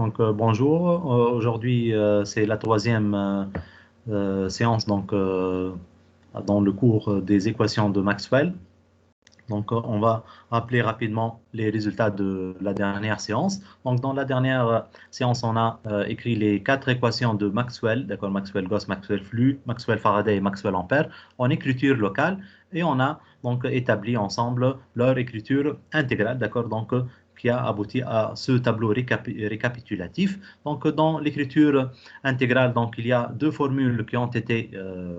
Bonjour. Aujourd'hui, c'est la troisième séance dans le cours des équations de Maxwell. On va rappeler rapidement les résultats de la dernière séance. Dans la dernière séance, on a écrit les 4 équations de Maxwell, d'accord, Maxwell-Gauss, Maxwell-Flux, Maxwell-Faraday et Maxwell-Ampère, en écriture locale, et on a donc établi ensemble leur écriture intégrale, d'accord, qui a abouti à ce tableau récapitulatif. Dans l'écriture intégrale, il y a deux formules qui ont été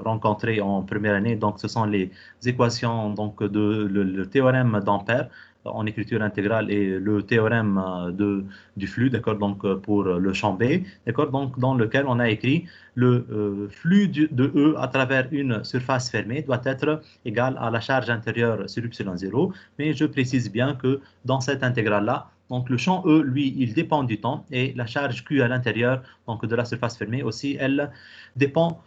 rencontrées en première année. Ce sont les équations le théorème d'Ampère en écriture intégrale et le théorème du flux, d'accord, pour le champ B, d'accord, dans lequel on a écrit le flux de E à travers une surface fermée doit être égal à la charge intérieure sur epsilon0, mais je précise bien que dans cette intégrale-là, le champ E, lui, il dépend du temps et la charge Q à l'intérieur de la surface fermée aussi, elle dépend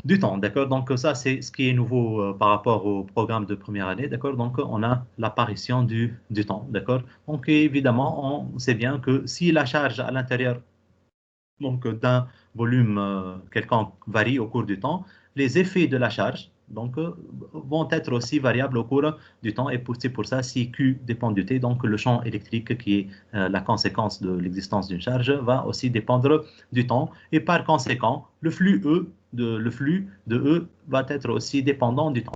du temps, d'accord? Ça, c'est ce qui est nouveau par rapport au programme de première année, d'accord? On a l'apparition du temps, d'accord? Évidemment, on sait bien que si la charge à l'intérieur d'un volume quelconque varie au cours du temps, les effets de la charge vont être aussi variables au cours du temps. Et c'est pour ça, si Q dépend du T, le champ électrique qui est la conséquence de l'existence d'une charge va aussi dépendre du temps. Et par conséquent, le flux de E va être aussi dépendant du temps.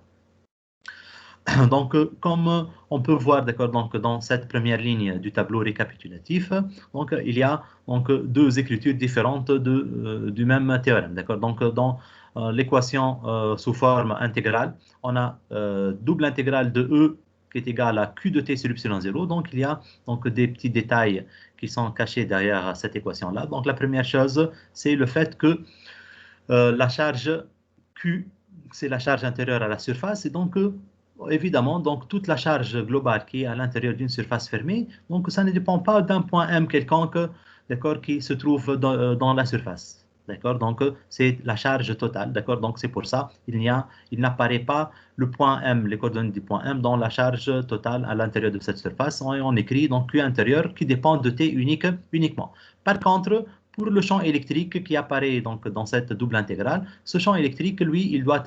Comme on peut voir, d'accord, dans cette première ligne du tableau récapitulatif, il y a deux écritures différentes du même théorème, d'accord. Dans l'équation sous forme intégrale, on a double intégrale de E qui est égale à Q de T sur epsilon 0. Il y a des petits détails qui sont cachés derrière cette équation-là. La première chose, c'est le fait que la charge Q, c'est la charge intérieure à la surface, et évidemment, toute la charge globale qui est à l'intérieur d'une surface fermée, ça ne dépend pas d'un point M quelconque, d'accord, qui se trouve dans la surface, d'accord. C'est la charge totale, d'accord. C'est pour ça il n'apparaît pas le point M, les coordonnées du point M dans la charge totale à l'intérieur de cette surface. On écrit Q intérieur qui dépend de T uniquement. Par contre, pour le champ électrique qui apparaît dans cette double intégrale, ce champ électrique, lui, il doit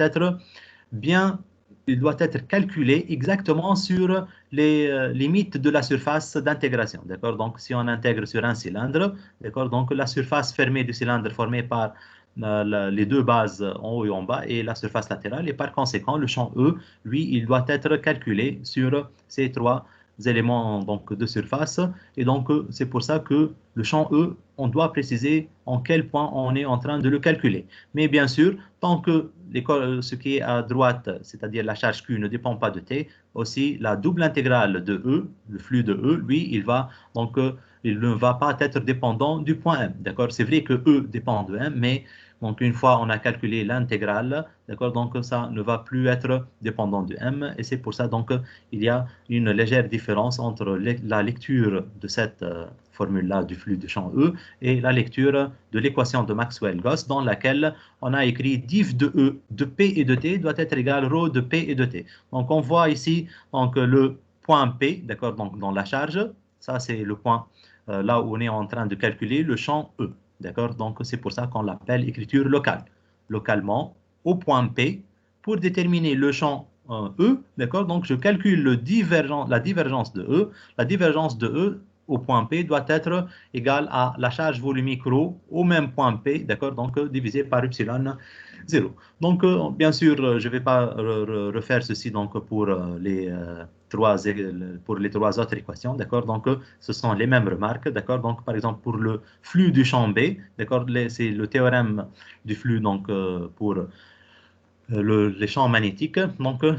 être calculé exactement sur les limites de la surface d'intégration. D'accord. Si on intègre sur un cylindre, d'accord, la surface fermée du cylindre formée par les deux bases en haut et en bas et la surface latérale, et par conséquent, le champ E, lui, il doit être calculé sur ces trois éléments de surface. Et c'est pour ça que le champ E, on doit préciser en quel point on est en train de le calculer. Mais bien sûr, tant que ce qui est à droite, c'est-à-dire la charge Q, ne dépend pas de T, aussi la double intégrale de E, le flux de E, lui, il ne va pas être dépendant du point M. D'accord. C'est vrai que E dépend de M, mais une fois on a calculé l'intégrale, d'accord, ça ne va plus être dépendant de M, et c'est pour ça il y a une légère différence entre la lecture de cette formule-là du flux de champ E et la lecture de l'équation de Maxwell-Gauss dans laquelle on a écrit div de E de P et de T doit être égal rho de P et de T. On voit ici le point P, d'accord, dans la charge, ça c'est le point là où on est en train de calculer le champ E. D'accord. C'est pour ça qu'on l'appelle écriture locale. Localement, au point P, pour déterminer le champ E, d'accord, je calcule la divergence de E. La divergence de E au point P doit être égale à la charge volumique ρ au même point P, d'accord, divisé par epsilon 0. Bien sûr, je ne vais pas refaire ceci pour les trois autres équations, d'accord. Ce sont les mêmes remarques, d'accord. Par exemple, pour le flux du champ B, d'accord, c'est le théorème du flux pour les champs magnétiques.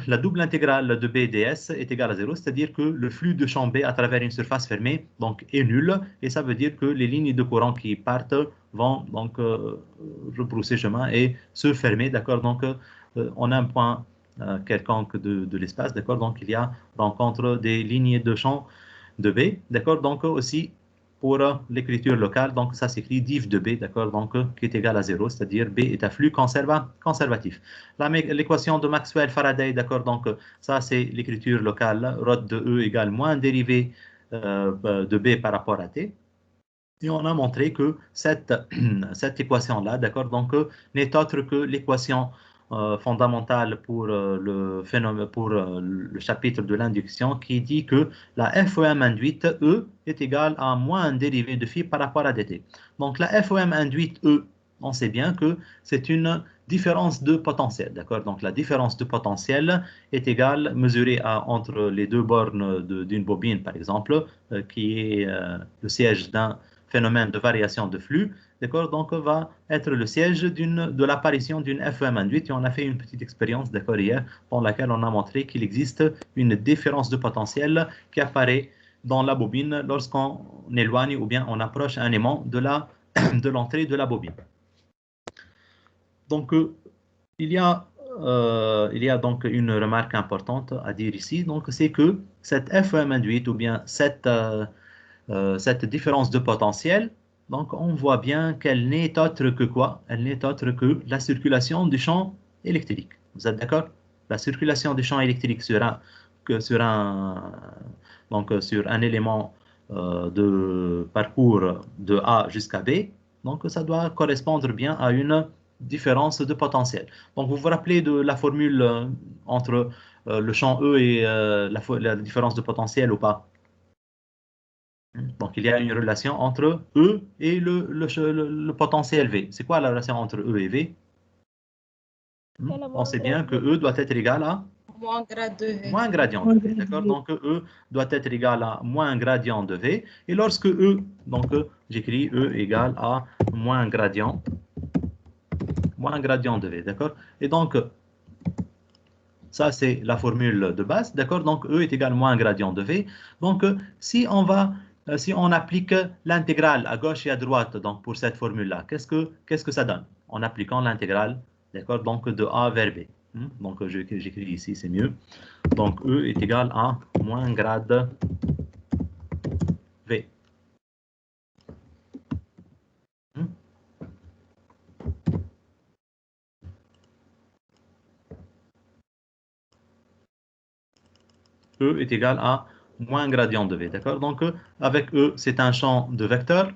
La double intégrale de B ds est égale à 0, c'est-à-dire que le flux de champ B à travers une surface fermée est nul, et ça veut dire que les lignes de courant qui partent vont rebrousser chemin et se fermer, d'accord. On a un point quelconque de l'espace, d'accord. Il y a rencontre des lignes de champ de B, d'accord. Aussi pour l'écriture locale, ça s'écrit div de B, d'accord, qui est égal à 0, c'est-à-dire B est un flux conservatif. L'équation de Maxwell-Faraday, d'accord, ça c'est l'écriture locale, ρ de E égale moins dérivée de B par rapport à T. Et on a montré que cette équation-là, d'accord, donc n'est autre que l'équation fondamentale pour le phénomène, pour le chapitre de l'induction qui dit que la FOM induite E est égale à moins un dérivé de phi par rapport à dt. Donc la FOM induite E, on sait bien que c'est une différence de potentiel, d'accord? Donc la différence de potentiel est égale, mesurée entre les deux bornes d'une bobine, par exemple, qui est le siège d'un phénomène de variation de flux, d'accord, donc va être le siège de l'apparition d'une FEM induite. Et on a fait une petite expérience, d'accord, hier, dans laquelle on a montré qu'il existe une différence de potentiel qui apparaît dans la bobine lorsqu'on éloigne ou bien on approche un aimant de l'entrée de la bobine. Donc, il y a donc une remarque importante à dire ici, donc c'est que cette FEM induite ou bien cette différence de potentiel, donc on voit bien qu'elle n'est autre que quoi? Elle n'est autre que la circulation du champ électrique. Vous êtes d'accord? La circulation du champ électrique sur un élément de parcours de A jusqu'à B, donc ça doit correspondre bien à une différence de potentiel. Donc vous vous rappelez de la formule entre le champ E et la différence de potentiel ou pas? Donc, il y a une relation entre E et le potentiel V. C'est quoi la relation entre E et V? On sait bien que E doit être égal à moins grade de V. moins gradient de V. D'accord? Donc, E doit être égal à moins gradient de V. Et lorsque donc j'écris E égale à moins gradient de V. D'accord? Et donc, ça, c'est la formule de base. D'accord? Donc, E est égal à moins gradient de V. Donc, si on applique l'intégrale à gauche et à droite donc pour cette formule-là, qu'est-ce que ça donne en appliquant l'intégrale, d'accord, donc de A vers B. Donc, j'écris ici, c'est mieux. Donc, E est égal à moins grade V. E est égal à moins gradient de V, d'accord? Donc, avec E, c'est un champ de vecteurs.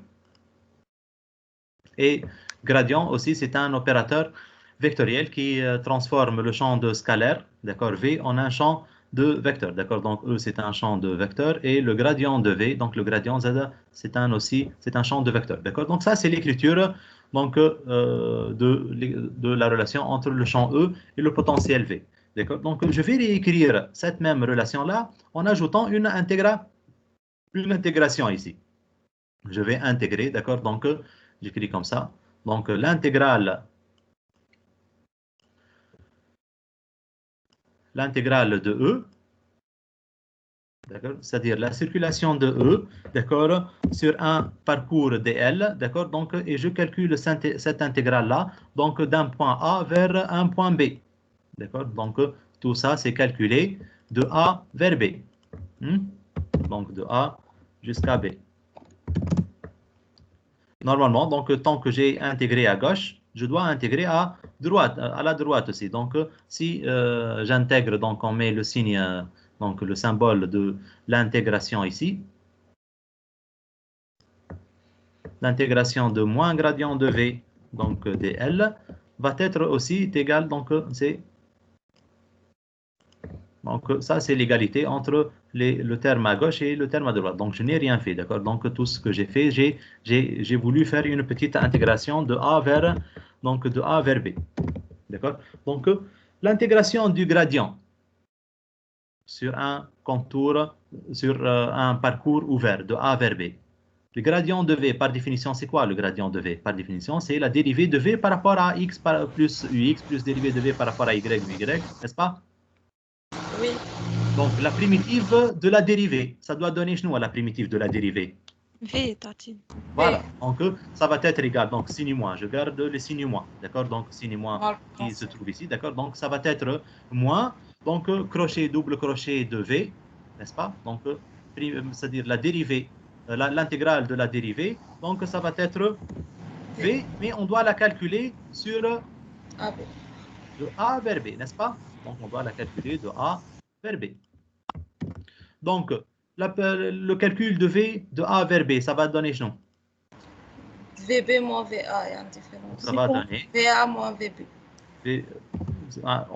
Et gradient aussi, c'est un opérateur vectoriel qui transforme le champ de scalaire, d'accord, V, en un champ de vecteur, d'accord. Donc E, c'est un champ de vecteur et le gradient de V, donc le gradient Z, c'est un champ de vecteur, d'accord. Donc ça, c'est l'écriture donc de la relation entre le champ E et le potentiel V, d'accord. Donc je vais réécrire cette même relation-là en ajoutant une intégration ici. Je vais intégrer, d'accord, donc j'écris comme ça. Donc l'intégrale de E, d'accord, c'est-à-dire la circulation de E, d'accord, sur un parcours dl, d'accord, donc, et je calcule cette intégrale-là, donc d'un point A vers un point B, d'accord, donc tout ça c'est calculé de A vers B, donc de A jusqu'à B. Normalement, donc tant que j'ai intégré à gauche, je dois intégrer à droite, à la droite aussi. Donc, si j'intègre, donc on met le signe, donc le symbole de l'intégration ici. L'intégration de moins gradient de V, donc dl, va être aussi égal, donc c'est ça, c'est l'égalité entre le terme à gauche et le terme à droite. Donc, je n'ai rien fait, d'accord? Donc, tout ce que j'ai fait, j'ai voulu faire une petite intégration de A vers B, d'accord? Donc, l'intégration du gradient sur un contour, sur un parcours ouvert de A vers B. Le gradient de V, par définition, c'est quoi le gradient de V? Par définition, c'est la dérivée de V par rapport à x plus ux plus dérivée de V par rapport à y ou y, n'est-ce pas? Oui. Donc, la primitive de la dérivée, ça doit donner nous à la primitive de la dérivée. V, Tati. Voilà, donc ça va être égal, donc signe moins, je garde le signe moins, d'accord, donc signe moins qui se trouve ici, d'accord, donc ça va être moins, donc crochet, double crochet de V, n'est-ce pas, donc c'est-à-dire la dérivée, l'intégrale de la dérivée, donc ça va être V, mais on doit la calculer sur de A vers B, n'est-ce pas, donc on doit la calculer de A vers B. Donc, le calcul de V de A vers B, ça va donner non. VB moins VA, il y a une différence. Ça va donner. VA moins VB.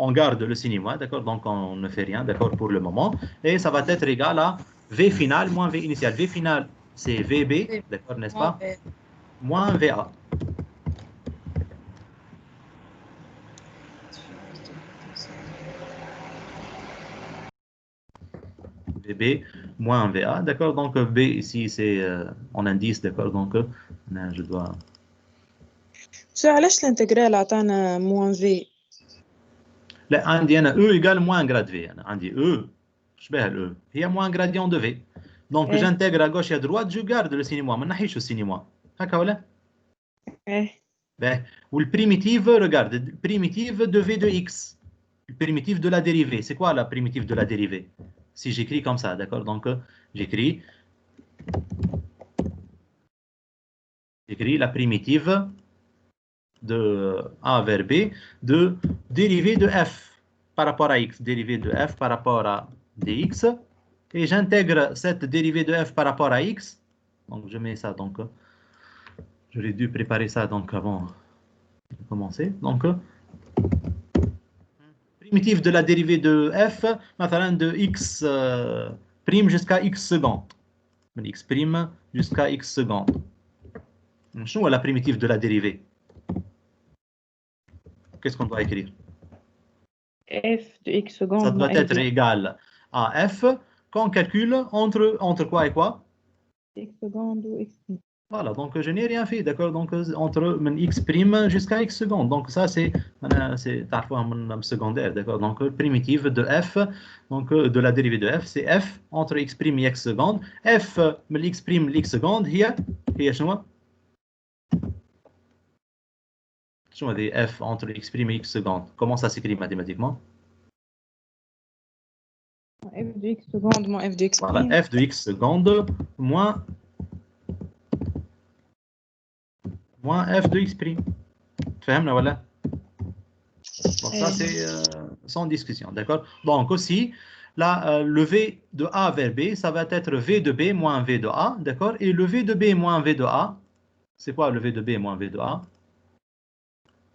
On garde le signe moins, d'accord? Donc on ne fait rien, d'accord, pour le moment. Et ça va être égal à V final moins V initial. V final, c'est VB, d'accord, n'est-ce pas? Moins VA. VB moins VA, d'accord? Donc B ici, c'est en indice, d'accord? Donc je dois... شو علاش الانتجرال عطانا موان في؟ لا عندي انا E égale moins grade V. انا عندي E شبه ال E هي moins gradient de V. Donc إيه. j'intègre à gauche et à droite, je garde le signe moins. ما نحيش le signe moins. هكا ولا؟ ايه Ben, ou le primitif, regarde, primitif de V de X. Le primitif de la dérivée. C'est quoi la primitive de la dérivée? Si j'écris comme ça, d'accord? Donc j'écris la primitive de A vers B de dérivée de F par rapport à X, dérivée de F par rapport à dx, et j'intègre cette dérivée de F par rapport à X. Donc je mets ça, donc j'aurais dû préparer ça donc avant de commencer. Donc primitive de la dérivée de F, مثلا de X prime jusqu'à X seconde. X prime jusqu'à X seconde. شنو la primitive de la dérivée? Qu'est-ce qu'on doit écrire? f de x secondes. Ça doit être égal à f qu'on calcule entre quoi et quoi? x secondes ou x. Voilà, donc je n'ai rien fait, d'accord? Donc entre x prime jusqu'à x seconde. Donc ça c'est parfois un secondaire, d'accord? Donc primitive de f, donc de la dérivée de f, c'est f entre x prime et x seconde. F من x prime لx seconde هي شنو؟ شنو هذه f entre x prime et x seconde? Comment ça s'écrit mathématiquement? f de x secondes moins f de x prime. Voilà, f de x seconde moins f de x prime. فهمنا ولا؟ Donc ça c'est sans discussion, d'accord? Donc aussi, là, le V de A vers B, ça va être V de B moins V de A, d'accord? Et le V de B moins V de A, c'est quoi le V de B moins V de A?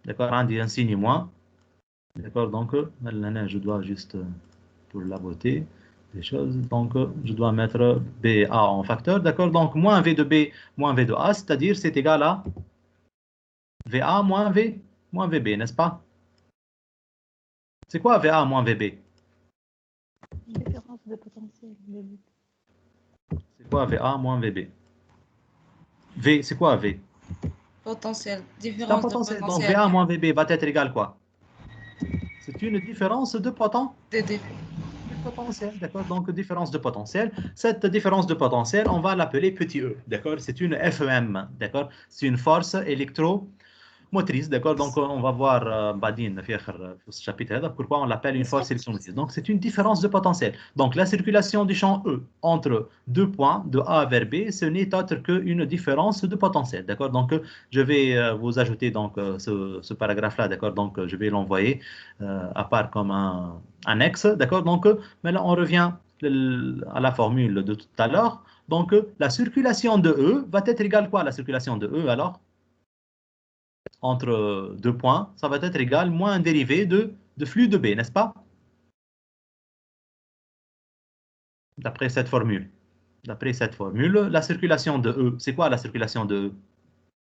D'accord, on dit un signe moins. D'accord, donc maintenant je dois juste, pour la beauté des choses, donc je dois mettre BA en facteur, d'accord? Donc moins V de B moins V de A, c'est-à-dire c'est égal à VA moins V moins VB, n'est-ce pas? C'est quoi VA moins VB? Différence de potentiel. C'est quoi VA moins VB? V, c'est quoi V? Potentiel. C'est un Différence de potentiel. Donc potentiel. VA moins VB va être égal quoi? C'est une différence de potentiel, d'accord? Donc différence de potentiel. Cette différence de potentiel, on va l'appeler petit e, d'accord? C'est une FEM, d'accord? C'est une force électromotrice, d'accord? Donc on va voir Badin في ce chapitre là, pourquoi on l'appelle une force électromotrice. Donc c'est une différence de potentiel. Donc la circulation du champ E entre deux points de A vers B, ce n'est autre qu'une différence de potentiel, d'accord? Donc je vais vous ajouter donc ce paragraphe là, d'accord? Donc je vais l'envoyer à part comme un annexe, d'accord? Donc maintenant on revient à la formule de tout à l'heure. Donc la circulation de E va être égale quoi, la circulation de E alors? Entre deux points, ça va être égal moins un dérivé de flux de B, n'est-ce pas? D'après cette formule. D'après cette formule, la circulation de E, c'est quoi la circulation de E?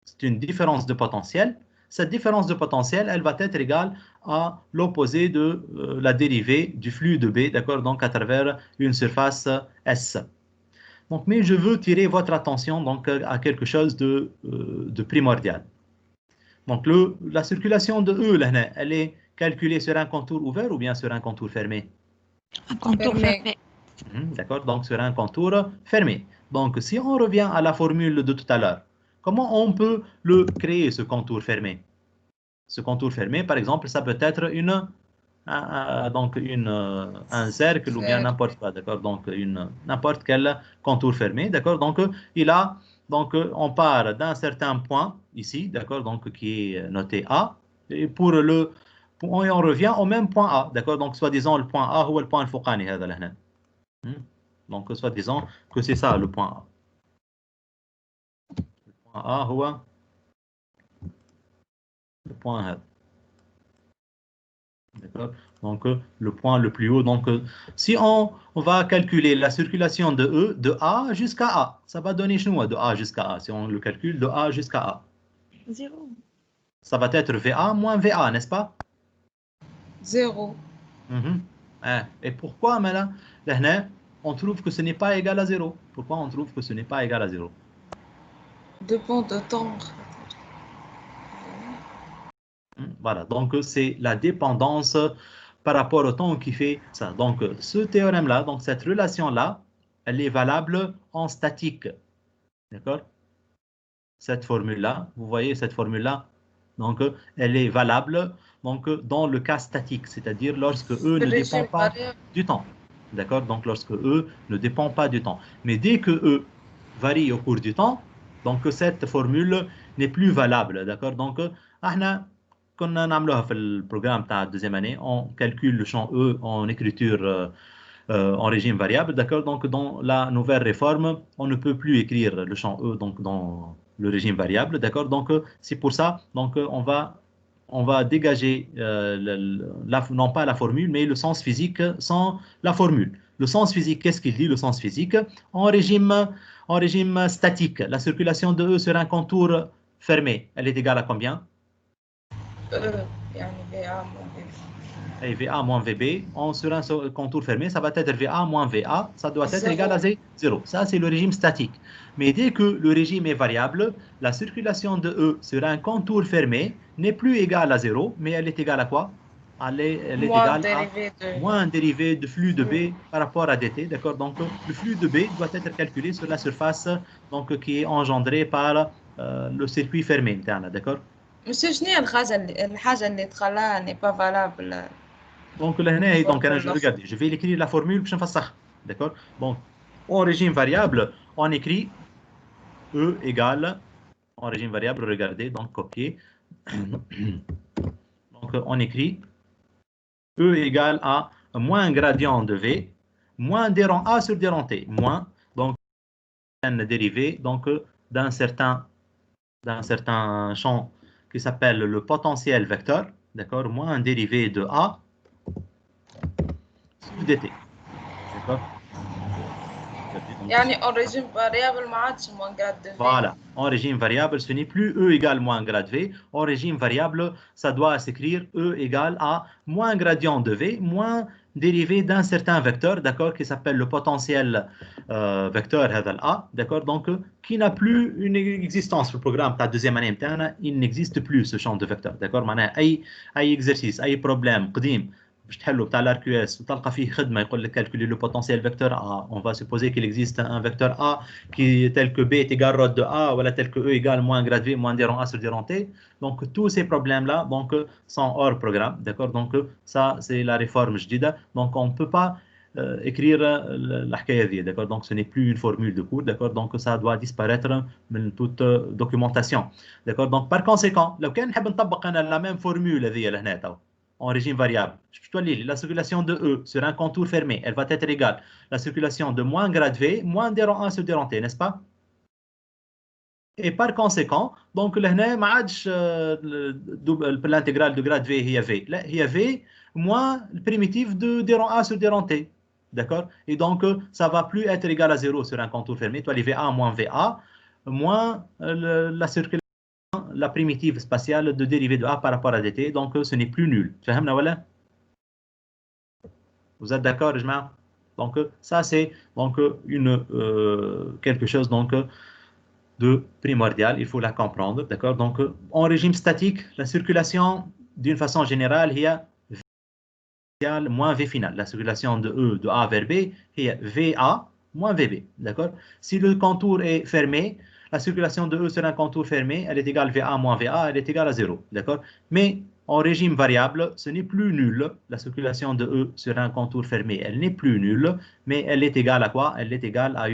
C'est une différence de potentiel. Cette différence de potentiel, elle va être égale à l'opposé de la dérivée du flux de B, d'accord? Donc à travers une surface S. Donc, mais je veux tirer votre attention donc à quelque chose de primordial. Donc la circulation de E, là, elle est calculée sur un contour ouvert ou bien sur un contour fermé? Un contour fermé. D'accord, donc sur un contour fermé. Donc si on revient à la formule de tout à l'heure, comment on peut le créer, ce contour fermé? Ce contour fermé, par exemple, ça peut être un cercle ou bien n'importe quoi, d'accord? Donc n'importe quel contour fermé, d'accord? Donc on part d'un certain point ici, d'accord? Donc qui est noté A, et on revient au même point A, d'accord? Donc soi-disant le point A ou le point الفوقاني هذا لهنا. Donc soi-disant que c'est ça le point A. Le point A هو Le point. D'accord. Donc, le point le plus haut. Donc, si on va calculer la circulation de E de A jusqu'à A, ça va donner chez nous de A jusqu'à A. Si on le calcule de A jusqu'à A, 0. ça va être VA moins VA, n'est-ce pas? 0. Et pourquoi maintenant, là, on trouve que ce n'est pas égal à 0? Pourquoi on trouve que ce n'est pas égal à 0? Dépend de temps. Voilà, donc c'est la dépendance par rapport au temps qui fait ça. Donc, ce théorème-là, donc cette relation-là, elle est valable en statique. D'accord? Cette formule-là, vous voyez cette formule-là, donc elle est valable donc, dans le cas statique, c'est-à-dire lorsque E ne dépend Régime pas variable. du temps. D'accord? Donc, lorsque E ne dépend pas du temps. Mais dès que E varie au cours du temps, donc cette formule n'est plus valable. D'accord? Donc, احنا كنا نعملوها في البروجرام تاع deuxième année, on calcule le champ E en écriture en régime variable. D'accord? Donc, dans la nouvelle réforme, on ne peut plus écrire le champ E donc, dans le régime variable. D'accord? Donc, c'est pour ça, donc, on va dégager non pas la formule, mais le sens physique sans la formule. Le sens physique, qu'est-ce qu'il dit, le sens physique? En régime statique, la circulation de E sur un contour fermé, elle est égale à combien? يعني VA moins VB. Et VA moins VB, sur un contour fermé, ça va être VA moins VA, ça doit être égal à 0. Ça, c'est le régime statique. Mais dès que le régime est variable, la circulation de E sur un contour fermé n'est plus égale à 0, mais elle est égale à quoi? Elle est Moins égale à dérivé de... moins un dérivé de flux de B par rapport à dt. D'accord? Donc, le flux de B doit être calculé sur la surface donc, qui est engendrée par le circuit fermé. D'accord? Monsieur, شنو هي الحاجة اللي تخلاها n'est pas valable Donc, là, donc, formule je regarde, je vais écrire la formule que je fasse ça. D'accord? Bon, en régime variable, on écrit E égale, en régime variable, regardez, donc copier. Donc, on écrit E égale à moins gradient de V, moins d rang A sur d rang T, moins, donc, une dérivée donc, d'un certain champ qui s'appelle le potentiel vecteur, d'accord? Moins un dérivé de A sur dt. D'accord? يعني en régime variable ما عادش moins grade de V. Voilà, en régime variable, ce n'est plus E égale moins grade V. En régime variable, ça doit s'écrire E égale à moins gradient de V, moins dérivé d'un certain vecteur, d'accord, qui s'appelle le potentiel vecteur A, d'accord, donc qui n'a plus une existence. Le programme, ta deuxième année, il n'existe plus ce champ de vecteur, d'accord. معناها أي exercice, أي problème قديم باش تحلو بتاع الار كيو اس وتلقى فيه خدمه يقول لك calculer le potentiel vecteur A, on va supposer qu'il existe un vecteur A qui tel que B est égal rho de A, voilà tel que E égale moins grade V moins d rang A sur d rang T. Donc tous ces problèmes là donc sont hors programme, d'accord. Donc ça c'est la réforme جديده, donc on ne peut pas écrire الحكايه ذي, d'accord. Donc ce n'est plus une formule de cours, d'accord. Donc ça doit disparaître من toute documentation, d'accord. Donc par conséquent لو كان نحب نطبق انا la même formule هذه لهنا تو en régime variable, je te lis, la circulation de E sur un contour fermé, elle va être égale à la circulation de moins grade V, moins d rang 1 sur d rang T, n'est-ce pas? Et par conséquent, donc l'hna ما عادش l'intégrale de grade V هي V, لا هي V moins le primitif de d rang 1 sur d rang T, d'accord? Et donc ça va plus être égal à 0 sur un contour fermé, toi les VA moins VA moins la circulation la primitive spatiale de dérivée de A par rapport à dt, donc ce n'est plus nul. Vous êtes d'accord, Jma? Donc ça c'est donc quelque chose donc de primordial, il faut la comprendre, d'accord. Donc en régime statique, la circulation d'une façon générale il y a V initial moins V final. La circulation de E de A vers B il y a VA moins VB, d'accord. Si le contour est fermé, la circulation de E sur un contour fermé, elle est égale VA moins VA, elle est égale à 0, d'accord. Mais en régime variable, ce n'est plus nul. La circulation de E sur un contour fermé, elle n'est plus nulle, mais elle est égale à quoi? Elle est égale à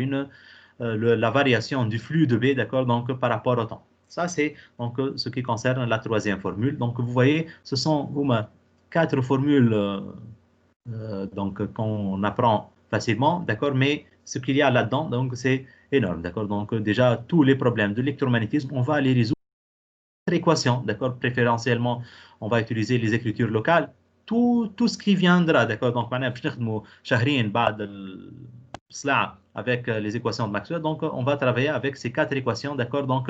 la variation du flux de B, d'accord, donc par rapport au temps. Ça, c'est donc ce qui concerne la troisième formule. Donc, vous voyez, ce sont quatre formules donc qu'on apprend facilement, d'accord, mais ce qu'il y a là-dedans, donc c'est énorme, d'accord. Donc déjà tous les problèmes de l'électromagnétisme, on va les résoudre équations, d'accord? Préférentiellement, on va utiliser les écritures locales. Tout ce qui viendra, d'accord? Donc, maintenant, avec les équations de Maxwell, donc on va travailler avec ces 4 équations, d'accord? Donc,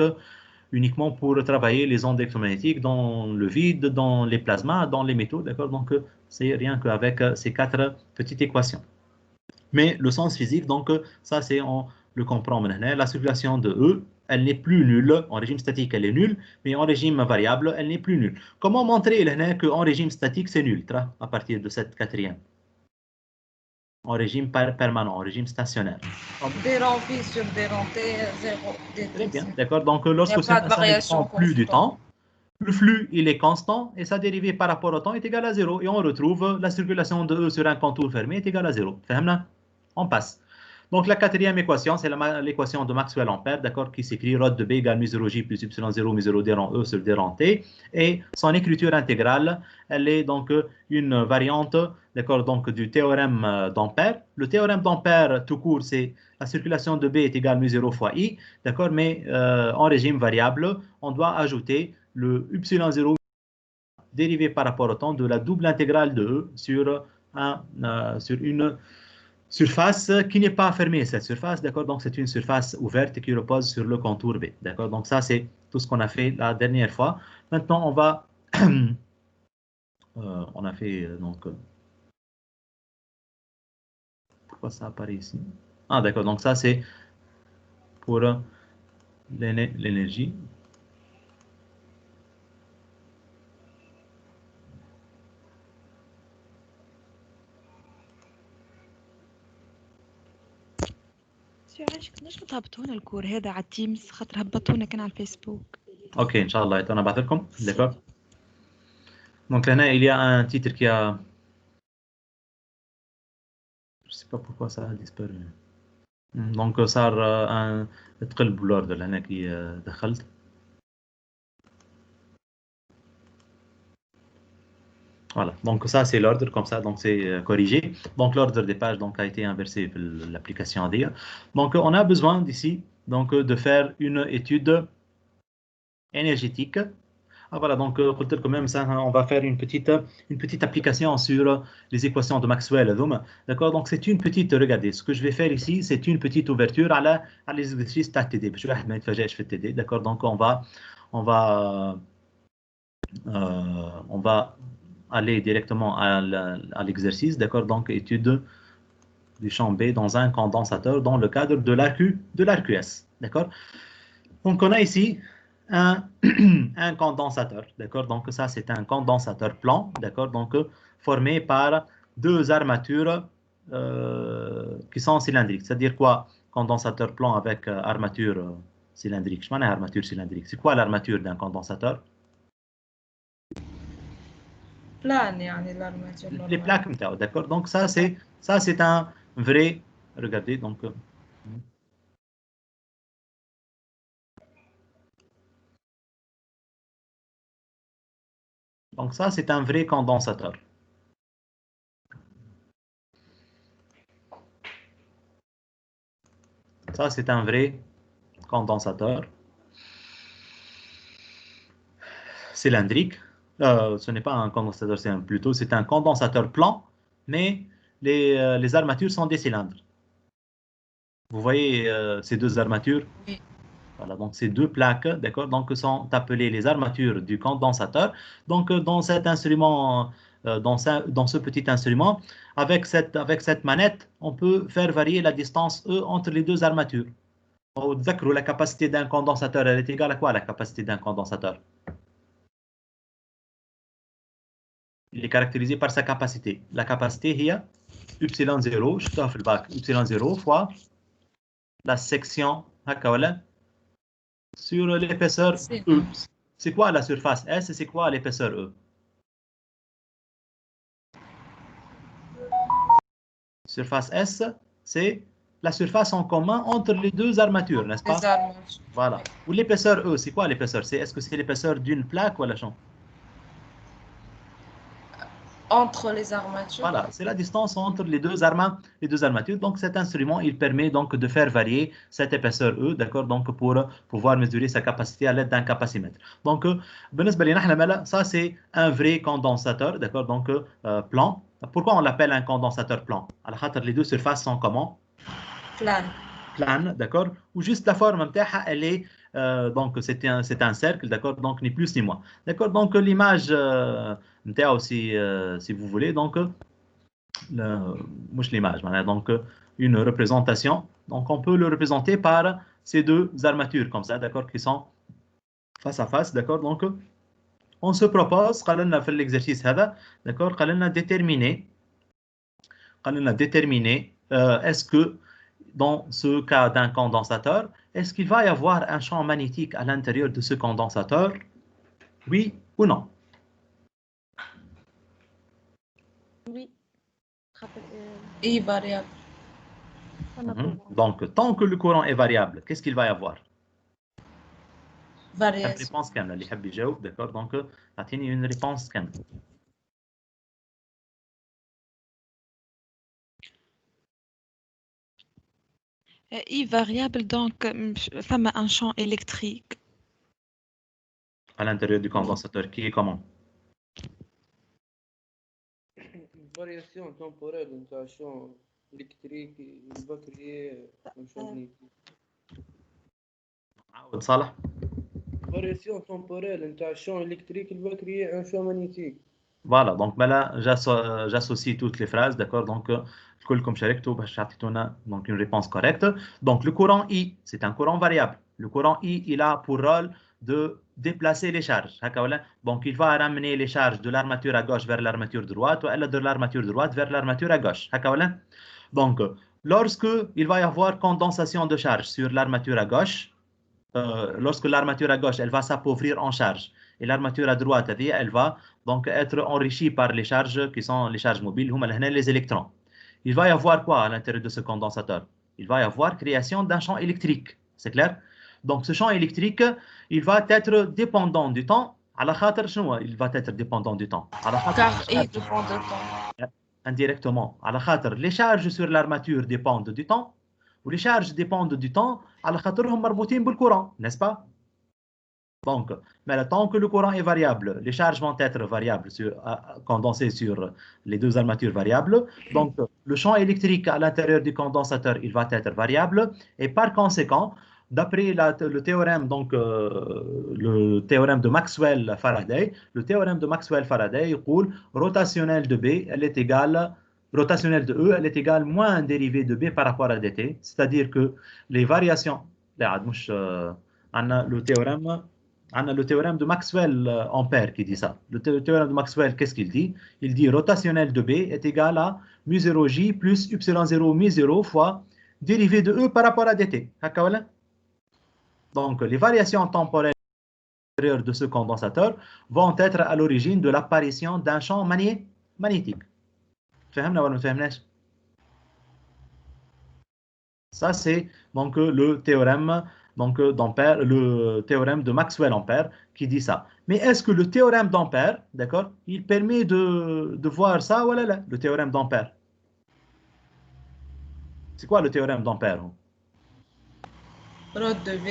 uniquement pour travailler les ondes électromagnétiques dans le vide, dans les plasmas, dans les métaux, d'accord? Donc, c'est rien qu'avec ces 4 petites équations. Mais le sens physique, donc, ça, c'est, on le comprend maintenant. La circulation de E, elle n'est plus nulle. En régime statique, elle est nulle, mais en régime variable, elle n'est plus nulle. Comment montrer qu'en régime statique, c'est nul, à partir de cette 4e? En régime permanent, en régime stationnaire. Des rangs V sur des rangs T, 0. Très bien, d'accord. Donc, lorsque ça ne dépend plus du temps, le flux, il est constant et sa dérivée par rapport au temps est égale à 0. Et on retrouve la circulation de E sur un contour fermé est égale à 0. On passe. Donc, la 4e équation, c'est l'équation de Maxwell-Ampère, d'accord, qui s'écrit ρ de B égale mu0J plus y0 mu0 d rang E sur d rang T. Et son écriture intégrale, elle est donc une variante, d'accord, donc du théorème d'Ampère. Le théorème d'Ampère, tout court, c'est la circulation de B est égale mu0 fois I, d'accord, mais en régime variable, on doit ajouter le y0 dérivé par rapport au temps de la double intégrale de E sur une surface qui n'est pas fermée, cette surface, d'accord? Donc, c'est une surface ouverte qui repose sur le contour B, d'accord? Donc, ça, c'est tout ce qu'on a fait la dernière fois. Maintenant, on va... on a fait, donc... pourquoi ça apparaît ici? Ah, d'accord. Donc, ça, c'est pour l'énergie. علاش كناش تهبطونا الكور هذا على التيمز خاطر هبطونا كان على الفيسبوك. Ok, Inch'Allah, on a battu comme, d'accord. Donc là, il y a un titre qui a... Je ne sais pas pourquoi ça a disparu. Donc, ça a un تقلب l'ordre là qui دخلت. Voilà, donc ça c'est l'ordre comme ça, donc c'est corrigé. Donc l'ordre des pages donc a été inversé pour l'application ADIA. Donc on a besoin d'ici donc de faire une étude énergétique. Ah, voilà, donc quand même ça, on va faire une petite application sur les équations de Maxwell. D'accord, donc c'est une petite, regardez, ce que je vais faire ici, c'est une petite ouverture à l'exercice TD. D'accord, donc on va aller directement à l'exercice, d'accord, donc étude du champ B dans un condensateur dans le cadre de l'ARQS, d'accord. Donc on a ici un condensateur, d'accord, donc ça c'est un condensateur plan, d'accord, donc formé par 2 armatures qui sont cylindriques. C'est-à-dire quoi, condensateur plan avec armature cylindrique? Je m'en ai armature cylindrique. C'est quoi l'armature d'un condensateur? Les plaques, d'accord. Donc ça c'est un vrai. Regardez donc. Donc ça c'est un vrai condensateur. Ça c'est un vrai condensateur cylindrique. Ce n'est pas un condensateur, c'est un condensateur plan, mais les armatures sont des cylindres. Vous voyez ces 2 armatures? Oui. Voilà, donc ces 2 plaques, d'accord, donc sont appelées les armatures du condensateur. Donc dans cet instrument, dans ce petit instrument, avec cette manette, on peut faire varier la distance E entre les 2 armatures. La capacité d'un condensateur, elle est égale à quoi la capacité d'un condensateur? Il est caractérisé par sa capacité. La capacité, il y a y0, je t'offre le bac, y0 fois la section sur l'épaisseur E. C'est quoi la surface S et c'est quoi l'épaisseur E? Surface S, c'est la surface en commun entre les 2 armatures, n'est-ce pas? Voilà. Ou l'épaisseur E, c'est quoi l'épaisseur? Est-ce que c'est l'épaisseur d'une plaque ou la chambre? Entre les armatures. Voilà, c'est la distance entre les deux armatures. Donc, cet instrument, il permet donc de faire varier cette épaisseur E, d'accord, donc pour pouvoir mesurer sa capacité à l'aide d'un capacimètre. Donc, ça, c'est un vrai condensateur, d'accord, donc plan. Pourquoi on l'appelle un condensateur plan? Les deux surfaces sont comment? Plane, d'accord, ou juste la forme, elle est, donc c'est un cercle, d'accord, donc ni plus ni moins. D'accord, donc l'image, aussi, si vous voulez, donc, l'image, donc une représentation. Donc on peut le représenter par ces deux armatures comme ça, d'accord, qui sont face à face, d'accord. Donc on se propose, fait l'exercice, d'accord, déterminer, est-ce que dans ce cas d'un condensateur, est-ce qu'il va y avoir un champ magnétique à l'intérieur de ce condensateur? Oui ou non? Oui. Et variable. Donc, tant que le courant est variable, qu'est-ce qu'il va y avoir? Variation. Une réponse كاملة اللي يحب يجاوب, d'accord, donc أعطيني une réponse كاملة. I variable, donc, femme un champ électrique. À l'intérieur du condensateur, qui est comment? Variation temporelle d'un champ électrique, il va créer un champ magnétique. صالح. Variation temporelle d'un champ électrique, il va créer un champ magnétique. Voilà, donc là, j'associe toutes les phrases, d'accord, donc كلكم شاركتوا باش تعطيتونا donc une réponse correcte. Donc le courant I, c'est un courant variable. Le courant I, il a pour rôle de déplacer les charges. Donc il va ramener les charges de l'armature à gauche vers l'armature droite ou de l'armature droite vers l'armature à gauche. Donc lorsque il va y avoir condensation de charge sur l'armature à gauche, lorsque l'armature à gauche, elle va s'appauvrir en charge et l'armature à droite, elle va donc être enrichie par les charges qui sont les charges mobiles, les électrons. Il va y avoir quoi à l'intérieur de ce condensateur? Il va y avoir création d'un champ électrique, c'est clair? Donc ce champ électrique, il va être dépendant du temps. Il va être dépendant du temps. Car il dépend du temps. Indirectement. Les charges sur l'armature dépendent du temps. Ou les charges dépendent du temps, n'est-ce pas? Donc, mais tant que le courant est variable, les charges vont être variables, condensées sur les deux armatures variables. Donc, le champ électrique à l'intérieur du condensateur, il va être variable. Et par conséquent, d'après le théorème, donc, le théorème de Maxwell-Faraday, le théorème de Maxwell-Faraday, il dit rotationnelle de B, elle est égale rotationnelle de E, elle est égale moins un dérivé de B par rapport à dt, c'est-à-dire que les variations, on a le théorème de Maxwell-Ampère qui dit ça. Le théorème de Maxwell, qu'est-ce qu'il dit? Il dit rotationnelle de B est égal à mu0j plus y0 mu0 fois dérivé de E par rapport à dt. Donc, les variations temporelles de ce condensateur vont être à l'origine de l'apparition d'un champ magnétique. Ça, c'est donc le théorème d'Ampère, le théorème de Maxwell-Ampère qui dit ça. Mais est-ce que le théorème d'Ampère, d'accord, il permet de voir ça ou là, le théorème d'Ampère? C'est quoi le théorème d'Ampère? Rod de B.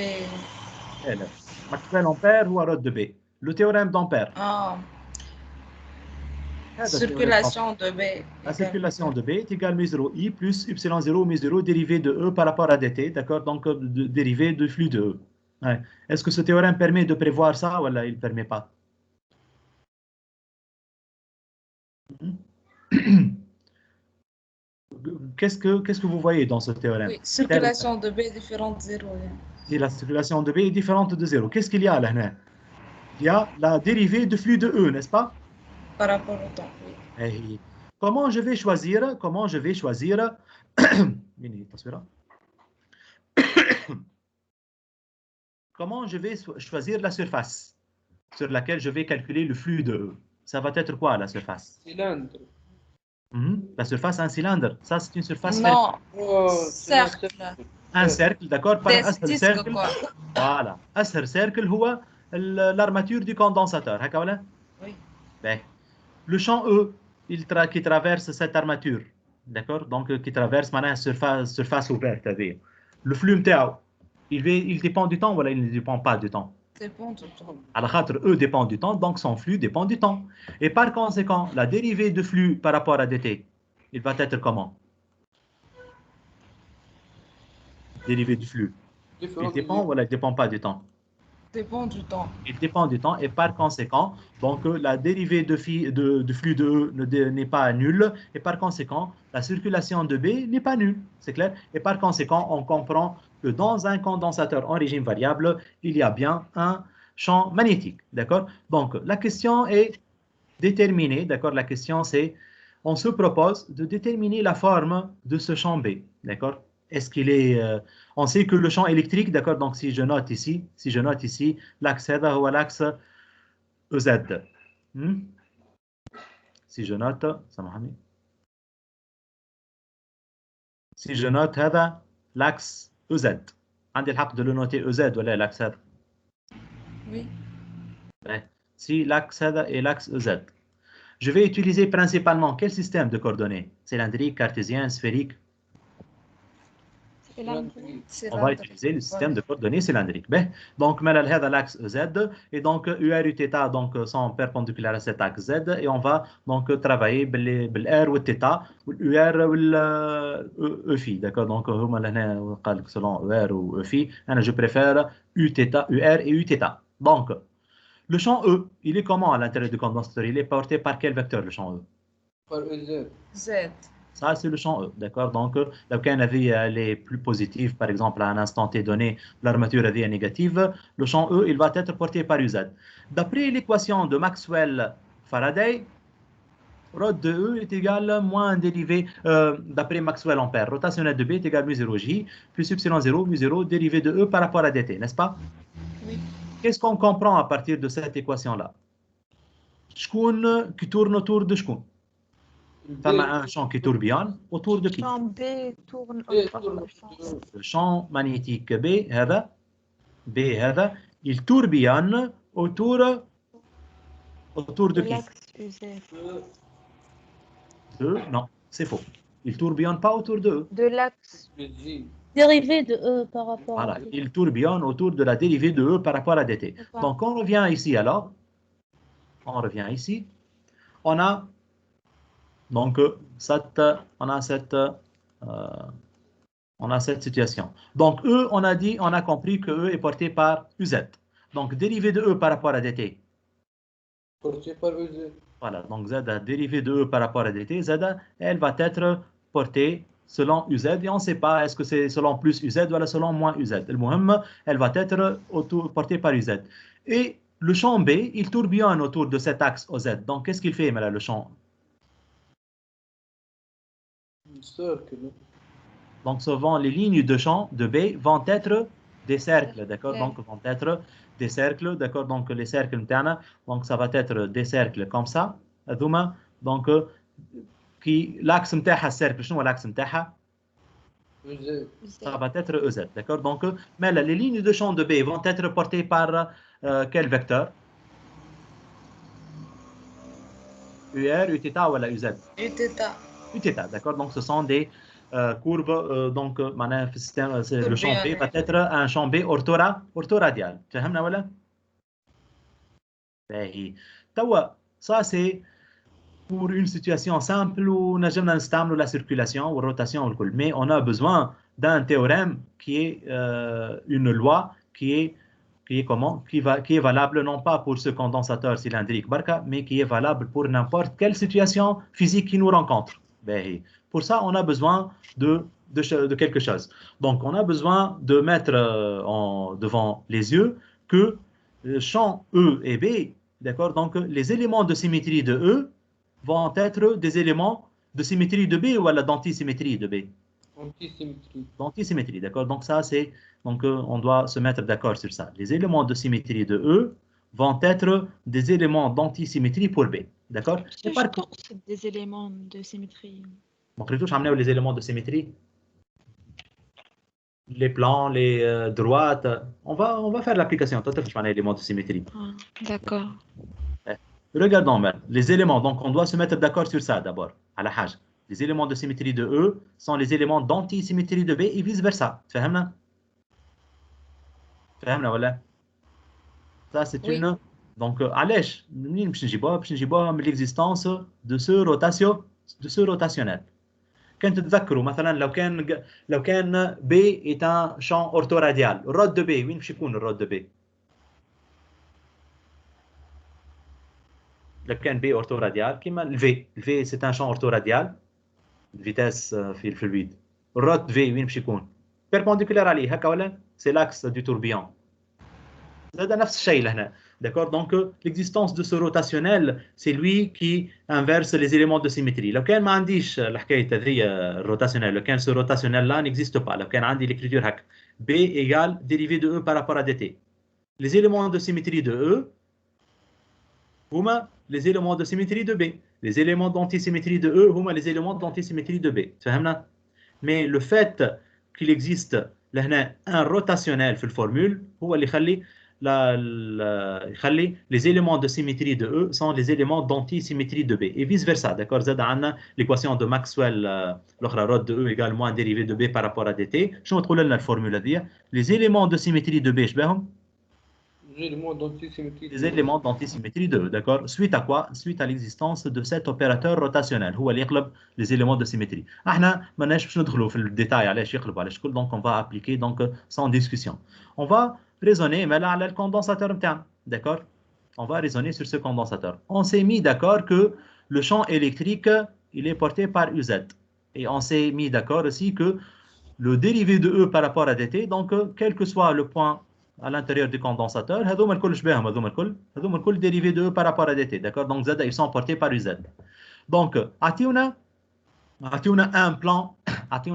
Maxwell-Ampère ou Rod de B? Le théorème d'Ampère. Circulation de B. La circulation de B est égale mu0 I plus y0 mu0 dérivé de E par rapport à dt, d'accord, donc dérivé de flux de E. Ouais. Est-ce que ce théorème permet de prévoir ça ou là, il ne permet pas? Qu'est-ce que vous voyez dans ce théorème? Oui, circulation de B est différente de 0. Si la circulation de B est différente de 0, qu'est-ce qu'il y a là? Il y a la dérivée de flux de E, n'est-ce pas? Par rapport au temps, oui. Et comment je vais choisir comment je vais choisir la surface sur laquelle je vais calculer le flux de E? Ça va être quoi la surface? Cylindre. La surface, un cylindre. Ça, c'est une surface non, cercle. Un cercle, d'accord? Par un seul cercle. quoi. Voilà. Un seul cercle, l'armature du condensateur. Oui. Ben, le champ E, qui traverse cette armature, d'accord? Donc, qui traverse maintenant surface ouverte. Le flux MTAO, il dépend du temps ou il ne dépend pas du temps? Dépend du temps. Alors, E dépend du temps, donc son flux dépend du temps. Et par conséquent, la dérivée de flux par rapport à dt, il va être comment? Dérivée du flux. Il dépend ou il ne dépend pas du temps? Dépend du temps. Il dépend du temps et par conséquent, donc la dérivée de flux de E n'est pas nulle et par conséquent, la circulation de B n'est pas nulle. C'est clair? Et par conséquent, on comprend que dans un condensateur en régime variable, il y a bien un champ magnétique. D'accord? Donc, la question est déterminée. D'accord? La question c'est, on se propose de déterminer la forme de ce champ B. D'accord? Est-ce qu'il est... on sait que le champ électrique, d'accord, donc si je note ici, l'axe هذا هو l'axe EZ. Si je note, سامحني. Si je note هذا l'axe EZ. عندي الحق de le noter EZ ولا l'axe هذا؟ Oui. Si l'axe هذا est l'axe EZ. Je vais utiliser principalement quel système de coordonnées? Cylindrique, cartésien, sphérique? On va utiliser le système de coordonnées cylindrique. Donc, هذا l'axe Z et donc UR et θ donc, sont perpendiculaires à cet axe Z et on va donc travailler بالR والθ والUR وال phi. D'accord? Donc, هما لهنا قال لك selon UR ou phi. Je préfère UR et Uθ. Donc, le champ E, il est comment à l'intérieur du condensateur? Il est porté par quel vecteur le champ E? Par EZ. Z. Ça, c'est le champ E, d'accord? Donc, là où elle est plus positive, par exemple, à un instant T donné, l'armature est négative, le champ E, il va être porté par UZ. D'après l'équation de Maxwell-Faraday, ρ de E est égal moins un dérivé, d'après Maxwell-Ampère, rotationnel de B est égal mu 0J, plus epsilon 0, mu 0, dérivé de E par rapport à dt, n'est-ce pas? Oui. Qu'est-ce qu'on comprend à partir de cette équation-là? Shkoun qui tourne autour de Shkoun. Un champ qui tourbillonne autour de qui? Champ B tourne Le champ magnétique B, il tourbillonne autour de qui? Non, c'est faux. Il tourbillonne pas autour de E. De l'axe. Dérivé de E par rapport Voilà, à... il tourbillonne autour de la dérivée de E par rapport à dt. Donc, on revient ici alors. On a donc on a cette situation. Donc, E, on a compris que E est porté par UZ. Donc, dérivée de E par rapport à dt. Porté par EZ. Voilà, donc Z, dérivée de E par rapport à dt, Z, elle va être portée selon UZ et on ne sait pas est-ce que c'est selon plus UZ ou selon moins UZ. Le muhim, elle va être portée par UZ. Et le champ B, il tourbillonne autour de cet axe OZ. Donc, qu'est-ce qu'il fait, le champ? Donc, souvent, les lignes de champ de B vont être des cercles, d'accord? Donc, vont être des cercles, d'accord? Donc, les cercles, donc, ça va être des cercles comme ça. Donc, l'axe متاعها cercle, شنو l'axe متاعها? Ça va être EZ, d'accord? Donc, mais les lignes de champ de B vont être portées par quel vecteur? UR, Uθ ou la UZ? Uθ, d'accord? Donc, ce sont des courbes, donc, le champ B va être un champ B orthoradial. فهمنا ولا؟ Ça, c'est pour une situation simple où nous avons la circulation ou la rotation, mais on a besoin d'un théorème qui est une loi qui est valable non pas pour ce condensateur cylindrique Barca, mais qui est valable pour n'importe quelle situation physique qui nous rencontre. Pour ça, on a besoin de quelque chose. Donc, on a besoin de mettre devant les yeux que le champ E et B, d'accord, donc les éléments de symétrie de E vont être des éléments de symétrie de B ou d'antisymétrie de B? D'antisymétrie, d'accord. Donc ça, c'est donc on doit se mettre d'accord sur ça. Les éléments de symétrie de E vont être des éléments d'antisymétrie pour B, d'accord. Je pense des éléments de symétrie. Donc les éléments de symétrie, les plans, les droites. On va faire l'application. Toi, tu as les éléments de symétrie. D'accord. Regardons maintenant les éléments. Donc, on doit se mettre d'accord sur ça d'abord. À la hage. Les éléments de symétrie de E sont les éléments d'antisymétrie de B et vice-versa. فهمنا؟ فهمنا ولا؟ Ça, c'est Oui. une. Donc, علاش؟ منين باش نجيبوها؟ باش نجيبوها من l'existence de ce rotationnel. كان تتذكروا مثلا لو كان B est un champ orthoradial. الرود de B وين باش يكون الرود de B؟ لو كان B orthoradial كيما ال V c'est un champ orthoradial. الفيتاس في الفلويد. الرود V وين باش يكون؟ perpendiculaire عليه هكا ولا؟ c'est l'axe du tourbillon. هذا نفس الشيء لهنا. D'accord? Donc, l'existence de ce rotationnel, c'est lui qui inverse les éléments de symétrie. لو كان ما عنديش الحكاية هذه الروتationnel, لو كان ce rotationnel-là n'existe pas, لو كان عندي l'écriture هكا B égale dérivé de E par rapport à dt. Les éléments de symétrie de E هما les éléments de symétrie de B. Les éléments d'antisymétrie de E هما les éléments d'antisymétrie de B. فهمنا؟ Mais le fait qu'il existe لهنا un rotationnel في الفورمule هو اللي يخلي les éléments de symétrie de E sont les éléments d'antisymétrie de B et vice versa. D'accord? زاد عندنا l'équation de Maxwell l'autre rod de E égale moins dérivée de B par rapport à dt. شنو تقول لنا الفورمولا دي؟ Les éléments de symétrie de B شباهم؟ Les éléments d'antisymétrie de E. D'accord? Suite à quoi? Suite à l'existence de cet opérateur rotationnel هو اللي يقلب les éléments de symétrie. احنا ماناش باش ندخلوا في الديتاي علاش يقلبوا علاش كل. Donc on va appliquer donc sans discussion. On va raisonner mais là على le condensateur نتاعنا. D'accord? On va raisonner sur ce condensateur. On s'est mis d'accord que le champ électrique il est porté par UZ. Et on s'est mis d'accord aussi que le dérivé de E par rapport à dt, donc quel que soit le point à l'intérieur du condensateur, هذوما الكل شباهم هذوما الكل dérivé de E par rapport à dt. D'accord? Donc Z ils sont portés par UZ. Donc عطيونا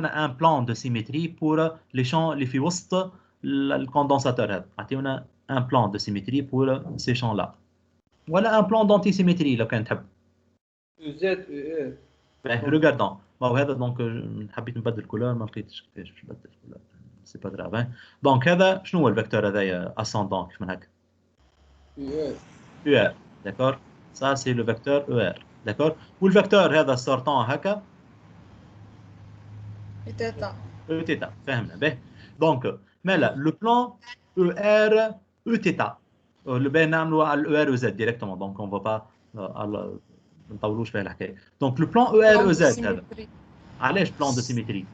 un plan de symétrie pour les champs اللي في وسط الكوندنساتور هذا. عطيونا un plan de symétrie pour ces champs là. ولا un plan d'antisymétrie لو كان تحب. Z Regardons. وهذا دونك حبيت نبدل الكولور ما لقيتش كيفاش باش نبدل الكولور. سي با غراف. دونك هذا شنو هو الفيكتور هذايا اسcendant كيف من هكا؟ UR. D'accord? Ça c'est le vecteur ER. D'accord? والفيكتور هذا sortant هكا إتاتا. Eθ. فهمنا به. دونك مالا لو بلان ER Eθ. اللي باين نعملوا على الER EZ ديريكتومون. دونك اون فا با ما نطولوش فيها الحكايه. دونك لو بلان ER EZ هذا علاش بلان دو سيمتري؟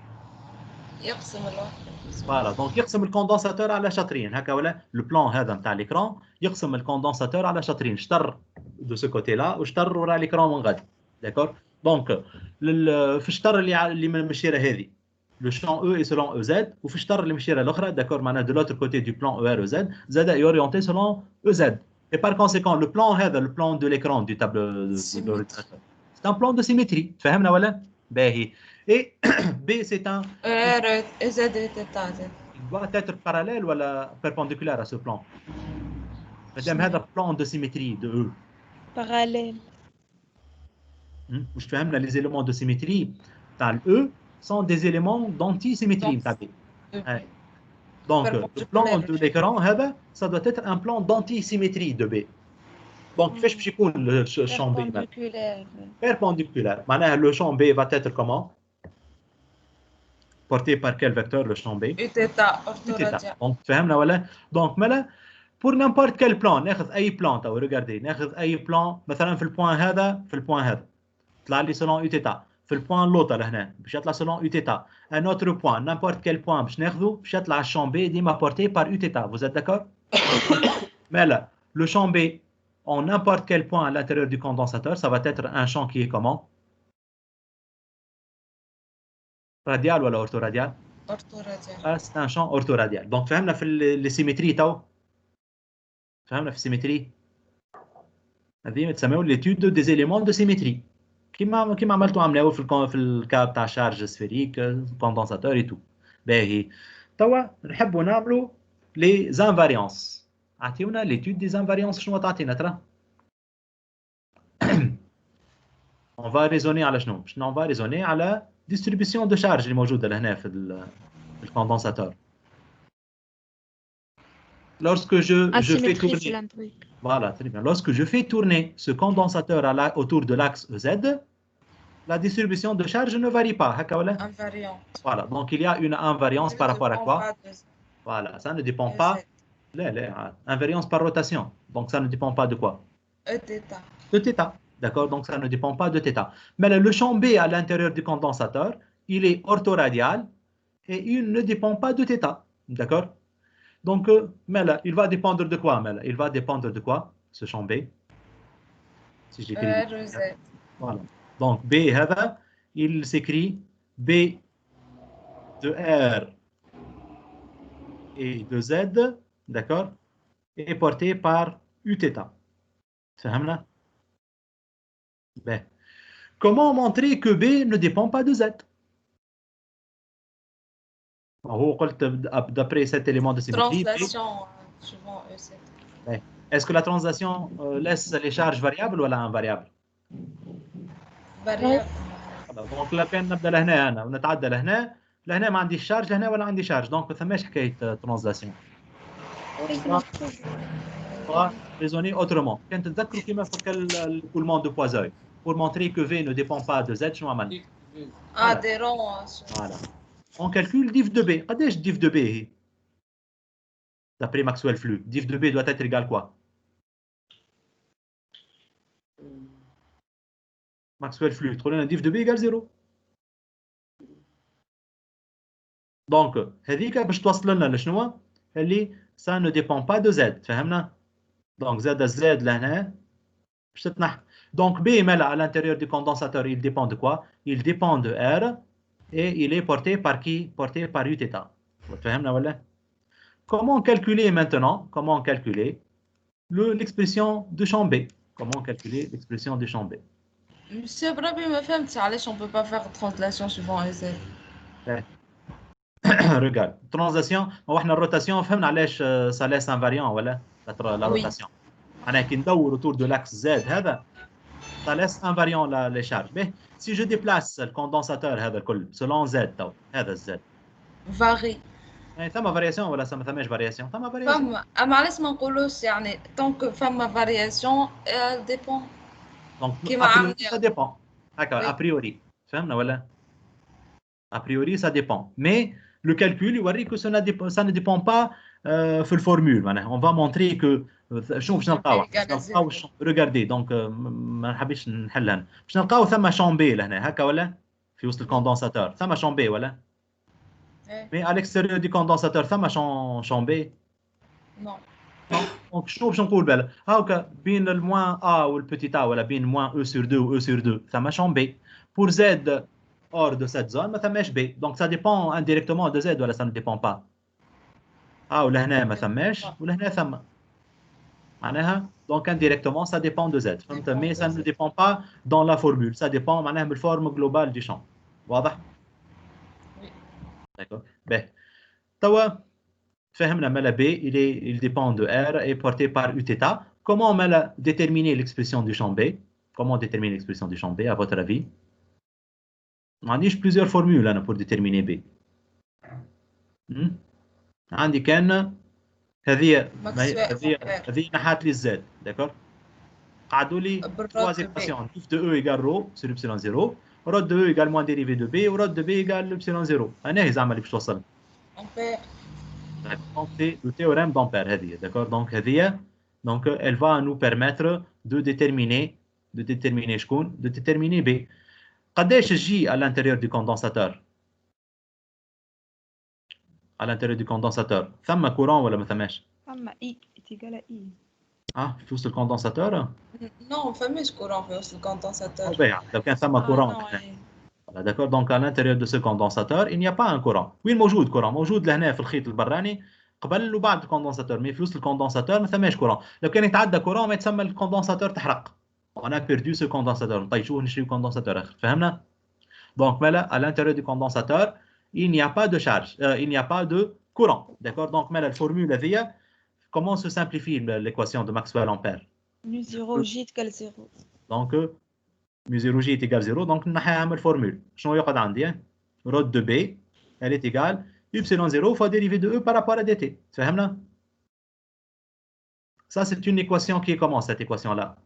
يقسم الواحد. فوالا دونك يقسم الكوندنساتور على شطرين هكا ولا لو بلان هذا نتاع ليكران يقسم الكوندنساتور على شطرين شطر دو سو كوتي لا وشطر ورا ليكران من غادي. داكور؟ دونك في الشطر اللي من المشيره هذه لو شون او اي سولون او زد وفي الشطر اللي المشيره الاخرى داكور معناها دو لوتر كوتي دو بلان او ار او زد زاد اورينتي سولون او زد. Et par conséquent, le plan هذا le plan de l'écran du tableau de l'ordinateur, c'est un plan de symétrie. فهمنا ولا؟ باهي. Et B c'est un Z إتاتا. il doit être parallèle ولا perpendiculaire à ce plan. مادام هذا plan de symétrie de E. parallèle. واش فهمنا les éléments de symétrie تاع E sont des éléments d'antisymétrie نتاع B. Donc, le plan de l'écran, ça doit être un plan d'antisymétrie de B. Donc, qu'est-ce que c'est le champ B? Perpendiculaire. Maintenant, le champ B va être comment? Porté par quel vecteur le champ B? إتاتا orthoradial. Donc, فهمنا ولا؟ Donc, maintenant, pour n'importe quel plan, ناخذ أي plan. Regardez, ناخذ أي plan. مثلا في البوان هذا، في البوان هذا. طلع لي selon Uθ. في البوان لوطا لهنا باش يطلع selon Uθ. Un autre point, n'importe quel point باش ناخذه باش يطلع الشامp B ديما porté par Uθ. Vous êtes d'accord? Mais là, le champ B en n'importe quel point à l'intérieur du condensateur, ça va être un champ qui est comment? Radial ou orthoradial? orthoradial. C'est un champ orthoradial. Donc فهمنا في السيمتري تو. فهمنا في السيمتري. هذه تسميو l'étude des éléments de symétrie. كيما عملتوا عملناو في الكاب تاع شارج سفيريك كوندنساتور اي تو. باهي توا نحبوا نعملوا لي زانفاريانس. عطيونا ليتود دي زانفاريانس شنو تعطينا ترى؟ اون فا ريزوني على شنو؟ باش اون فا ريزوني على ديستريبيسيون دو شارج اللي موجوده لهنا في الكوندنساتور. lorsque je fais Asymétrie tourner, cylindrique. voilà, très bien. Lorsque je fais tourner ce condensateur autour de l'axe EZ, la distribution de charge ne varie pas. هكا ولا؟ Invariante. Voilà, donc il y a une invariance par rapport à quoi? Voilà, ça ne dépend pas. Là, invariance par rotation. Donc ça ne dépend pas de quoi? Θ. De θ. D'accord? Donc ça ne dépend pas de θ. Mais là, le champ B à l'intérieur du condensateur, il est orthoradial et il ne dépend pas de θ. D'accord? Donc, mais là, il va dépendre de quoi? Mais là, il va dépendre de quoi? Ce champ B. Si j'écris. R Z. Voilà. Donc B, il s'écrit B de R et de Z, d'accord, est porté par Uθ. فهمنا? Ben. Comment montrer que B ne dépend pas de Z? D'après cet élément de symétrie, Translation suivant EZ. est-ce que la translation laisse les charges variables ou invariables? Variable. دونك لا كان نبدا لهنا انا ونتعدى لهنا ما عنديش شارج لهنا ولا عندي شارج دونك ما ثماش حكايه ترانزلاسيون raisonner autrement كان تتذكروا كيما فك الكولمون دو بوازوي pour montrer que V ne dépend pas de Z شنو عملنا؟ Adhérent. Voilà. On calcule diff de B. قداش diff de B هي؟ D'après Maxwell flux, diff de B doit être égal quoi? Maxwell flux, تقول لنا diff de B égale 0. Donc هذيك باش توصل لنا لشنو؟ اللي ça ne dépend pas de Z. فهمنا؟ Donc Z لهنا باش تتنحى. Donc B à l'intérieur du condensateur, il dépend de quoi? Il dépend de R et il est porté par qui? Porté par Uθ. فهمنا ولا؟ Comment calculer maintenant? Comment calculer l'expression de champ B? Comment calculer l'expression du champ B? Monsieur Brabi me fait un petit allège, on ne peut pas faire translation suivant EZ. Regarde, translation, la rotation, فهمنا علاش ça laisse invariant ولا la rotation. أنا كي ندور autour de l'axe Z هذا ça laisse invariant les charges. Mais si je déplace le condensateur هذا الكل selon Z تو هذا Z. Varie. ثم variation ولا ما ثماش variation؟ ثم variation. فما معلش ما نقولوش يعني tant que فما variation elle dépend. Donc كيما a priori عملنا. ça dépend. هكا a priori. فهمنا ولا؟ A priori ça dépend. Mais le calcul يوري que ça ne dépend pas في الفورمule. On va montrer que شوف باش نلقاو regardez donc ما نحبش نحلها باش نلقاو ثم champ B لهنا هكا ولا في وسط الكوندنساتور ثم champ B ولا mais à l'extérieur du condensateur ثم champ B non donc شنو باش نقول بلا هاكا بين الموان A والبتيت A ولا بين موان E sur 2 و E sur 2 ثم champ B pour Z hors de cette zone ما ثماش B donc ça dépend indirectement de Z ولا ça ne dépend pas ولهنا ما ثماش ولهنا ثم معناها donc indirectement ça dépend de Z mais ça ne dépend pas dans la formule ça dépend معناها من الفورم globale du champ واضح d'accord ben توا فهمنا مالا B il dépend de R et porté par Uθ comment مالا déterminer l'expression du champ B comment déterminer l'expression du champ B à votre avis ما عنديش plusieurs formules أنا pour déterminer B عندي كان هذه نحات لي الزاد داكور قعدوا لي 3 équations diff de E égale rho sur epsilon 0 rho de E égale moins dérivé de B و rho de B égale epsilon 0 انا هي زعما اللي باش توصل donc c'est le théorème d'Ampère هذه d'accord donc هذه donc elle va nous permettre de déterminer شكون de déterminer B قداش تجي à l'intérieur du condensateur à l'intérieur du condensateur ثم courant ولا ما ثماش ثم I est égal à I في وسط الكوندنساتور non فماش courant في وسط الكوندنساتور لو كان ثم courant d'accord donc à l'intérieur de ce condensateur il n'y a pas un courant وين موجود courant موجود لهنا في الخيط البراني قبل وبعد الكوندنساتور مي في وسط الكوندنساتور ما ثماش courant لو كان يتعدى courant ما يتسمى الكوندنساتور تحرق on a perdu ce condensateur نطيشوه نشريو كوندنساتور اخر فهمنا donc مالا à l'intérieur du condensateur il n'y a pas de charge, il n'y a pas de courant. D'accord? Donc, la formule هذه, comment se simplifie l'équation de Maxwell-Ampère? mu0 j égale 0. Donc, mu0 j est égal 0. Donc, نحيها formule. شنو يقعد عندي? Rho de B, elle est égale epsilon 0 fois dérivée de E par rapport à dt. فهمنا؟ Ça, c'est une équation qui est comment, cette équation-là?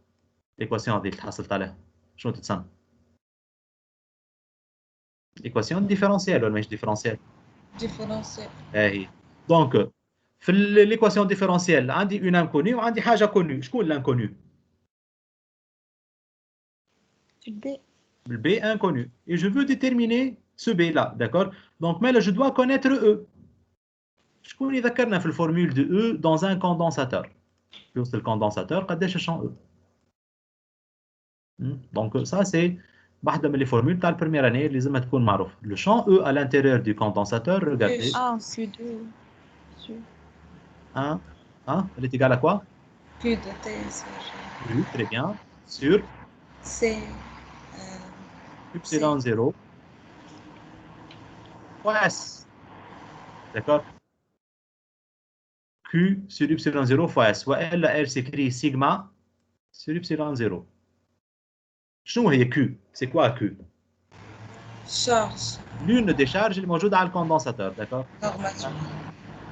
L'équation اللي حصلت عليها شنو تتسمى؟ Équation différentielle ولا مش différentielle؟ Différentiel. هي. Donc, في l'équation différentielle عندي une inconnue وعندي حاجة connue. شكون l'inconnu؟ في الباء. Le B inconnu. Et je veux déterminer ce B là, d'accord? Donc, mais là, je dois connaître E. شكون يذكرنا في الفورمule de E dans un condensateur. Le condensateur قداش champ E. Donc ça c'est واحدة من les formules تاع première année اللي لازم تكون معروف. Le champ E à l'intérieur du condensateur, regardez. Ah, Q2. Elle est égale à quoi? Q de T sur Oui, très bien. Sur C. epsilon 0 fois S. D'accord? Q sur epsilon 0 fois S. Soit elle s'écrit sigma sur epsilon 0. شنو هي Q? C'est quoi Q? Charge L'une des charges اللي موجودة على الكوندنساتور. D'accord? normative.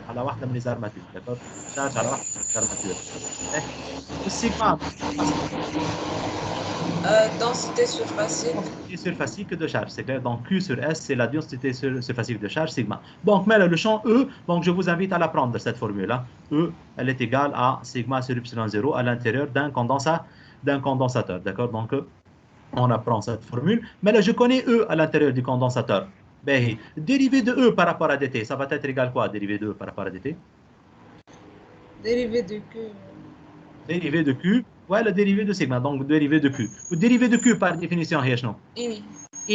على واحدة من les armatures. D'accord? Charge على واحدة من les armatures. والسيجما Densité surfacique. densité surfacique de charge, c'est clair. Donc Q sur S, c'est la densité surfacique de charge, sigma. Donc, mais là, le champ E, donc je vous invite à l'apprendre, cette formule-là. E, elle est égale à sigma sur epsilon 0 à l'intérieur d'un condensateur. D'accord? Donc, on apprend cette formule. Mais là, je connais E à l'intérieur du condensateur. Ben, dérivé de E par rapport à dt, ça va être égal à quoi, dérivé de E par rapport à dt? Dérivé de Q. Dérivé de Q, ouais, le dérivé de sigma, donc dérivé de Q. Le dérivé de Q par définition, I.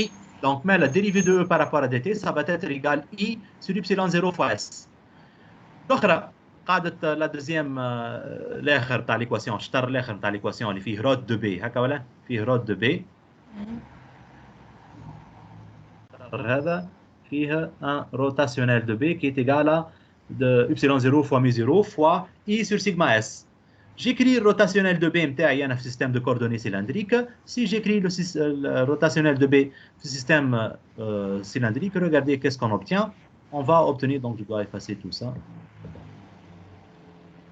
I. Donc, mais la dérivée de E par rapport à dt, ça va être égal I sur epsilon 0 fois S. الأخرى قاعدة la deuxième الآخر تاع l'équation الشطر الآخر تاع l'équation اللي فيه رود دو بي هكا ولا فيه رود دو بي هذا فيه un rotationnel de B qui est égal à de epsilon 0 fois mu 0 fois I sur sigma S. J'écris le rotationnel de B متاعي أنا في système de coordonnées cylindriques. Si j'écris le rotationnel de B في système cylindrique, regardez qu'est-ce qu'on obtient. On va obtenir, donc je dois effacer tout ça.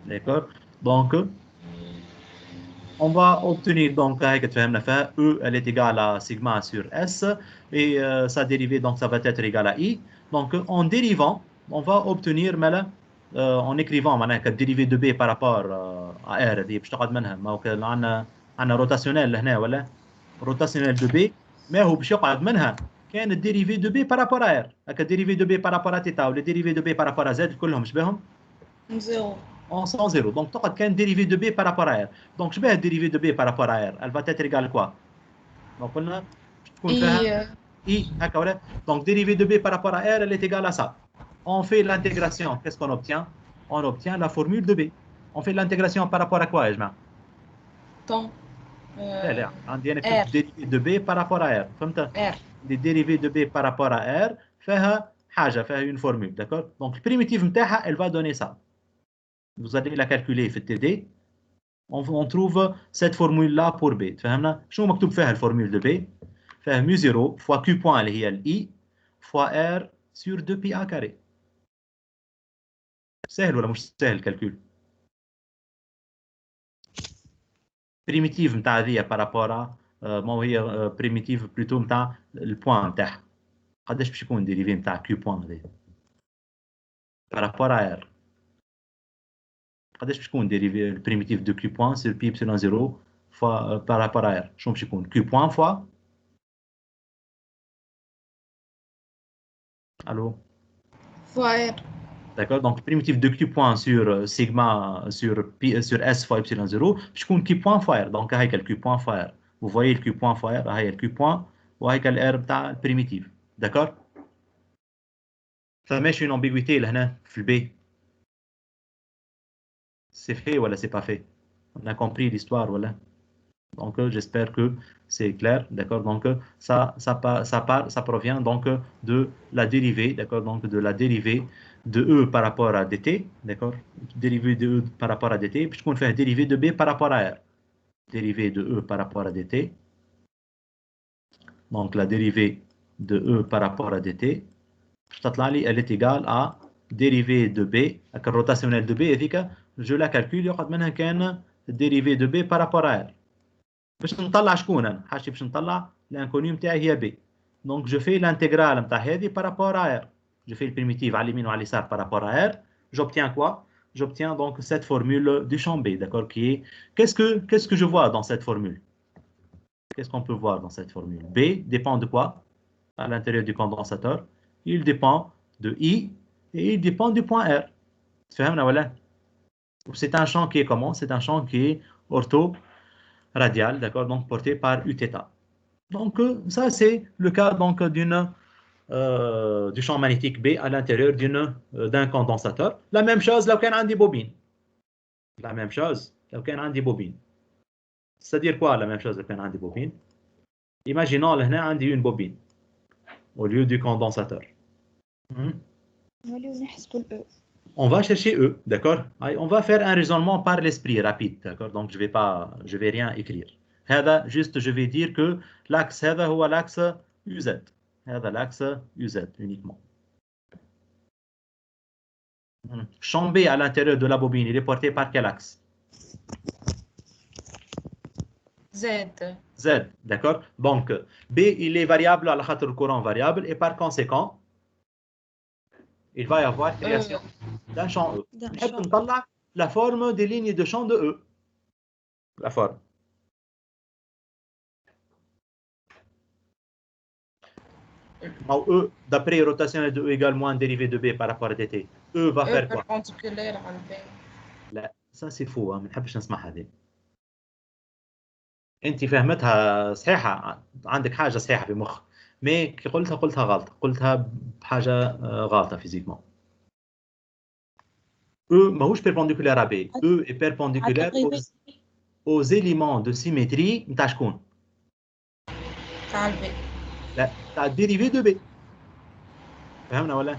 D'accord? Donc, on va obtenir, donc, E, elle est égale à sigma sur S, et sa dérivée, donc, ça va être égal à I. Donc, en dérivant, on va obtenir, en écrivant, la dérivée de B par rapport à R, دي باش تقعد منها ما هو عندنا روتاسيونيل هنا ولا روتاسيونيل دو بي ما هو باش يقعد منها كان الديريفي دو بي par rapport à R. هكا الديريفي دو بي par rapport à θ ولا الديريفي دو بي par rapport à Z كلهم شبههم 0. en 100 0. Donc, tu as une dérivée de B par rapport à R. Donc, je vais la dérivée de B par rapport à R. Elle va être égale à quoi? Donc, on a I. Donc, dérivée de B par rapport à R, elle est égale à ça. On fait l'intégration. Qu'est-ce qu'on obtient? On obtient la formule de B. On fait l'intégration par rapport à quoi, Ejma? Temps. On dit une dérivée de B par rapport à R. R. Des dérivées de B par rapport à R, fait une formule. D'accord? Donc, le primitif, elle va donner ça. Vous allez la calculer في TD. On trouve cette formule-là pour B. فهمنا شنو مكتوب فيها الفورمول de B؟ فيها mu 0 fois Q point اللي هي I fois R sur 2πa carré. سهل ولا مش سهل الكالكول؟ primitive نتاع هذيا par rapport à ما هي primitive plutôt نتاع البوان نتاعها. قداش باش يكون ديريفي نتاع Q point هذيا؟ par rapport à R. قداش باش يكون ديريفي البريميتيف دو كيو بوان سير بي ابسيلون 0 فوا بارابور ا ار شنو باش يكون كيو بوان فوا الو Fois R. D'accord, donc primitif de Q point sur sigma sur S fois epsilon 0 باش يكون Q point fois R. Donc هيك Q point fois R. Vous voyez le Q point fois R, هي Q point وهيك R بتاع البريميتيف. D'accord? فماشي une ambiguïté لهنا في البي. C'est fait ou c'est pas fait? On a compris l'histoire, voilà. Donc, j'espère que c'est clair, d'accord? Donc, ça provient donc de la dérivée, d'accord? Donc, de la dérivée de E par rapport à dt, d'accord? Dérivée de E par rapport à dt, puisqu'on fait un dérivé de B par rapport à R. Dérivée de E par rapport à dt. Donc, la dérivée de E par rapport à dt, elle est égale à dérivée de B, avec le rotationnel de B, je la calcule يقعد منها كان dérivée de b par rapport à r. باش نطلع شكون انا حاجتي باش نطلع l'inconnu نتاعي هي b. Donc je fais l'intégrale نتاع هذه par rapport à r. Je fais le primitif على اليمين وعلى اليسار par rapport à r. J'obtiens quoi? J'obtiens donc cette formule du champ B, d'accord, qui est qu'est-ce que je vois dans cette formule? Qu'est-ce qu'on peut voir dans cette formule? B dépend de quoi? À l'intérieur du condensateur, il dépend de I et il dépend du point R. C'est un champ qui est comment? C'est un champ qui est ortho-radial, d'accord, donc porté par Uθ. Donc ça c'est le cas donc du champ magnétique B à l'intérieur d'un condensateur. La même chose là où on a des bobines. La même chose là où on a des bobines. C'est-à-dire quoi la même chose là où on a des bobines? Imaginons là on a une bobine au lieu du condensateur. On va chercher E, d'accord? On va faire un raisonnement par l'esprit rapide, d'accord? Donc je vais rien écrire. Juste je vais dire que l'axe هو l'axe UZ. هذا l'axe UZ uniquement. Champ B à l'intérieur de la bobine, il est porté par quel axe? Z. Z, d'accord? Donc B il est variable à la خاطر le courant variable et par conséquent il va y avoir création d'un champ E. نحب نطلع la forme des lignes de champ de E. La forme. E, d'après rotationnel de E égale moins dérivé de B par rapport à dt. E va faire quoi? perpendiculaire à B. لا ça c'est faux ما نحبش نسمع هذه. انت فهمتها صحيحه عندك حاجه صحيحه في مخ مي كي قلتها غلط قلتها بحاجه غلطه فيزيكمون. E ماهوش perpendiculaire à B. E est perpendiculaire aux éléments de symétrie نتاع شكون؟ تاع B. لا تاع dérivé de B. فهمنا ولا؟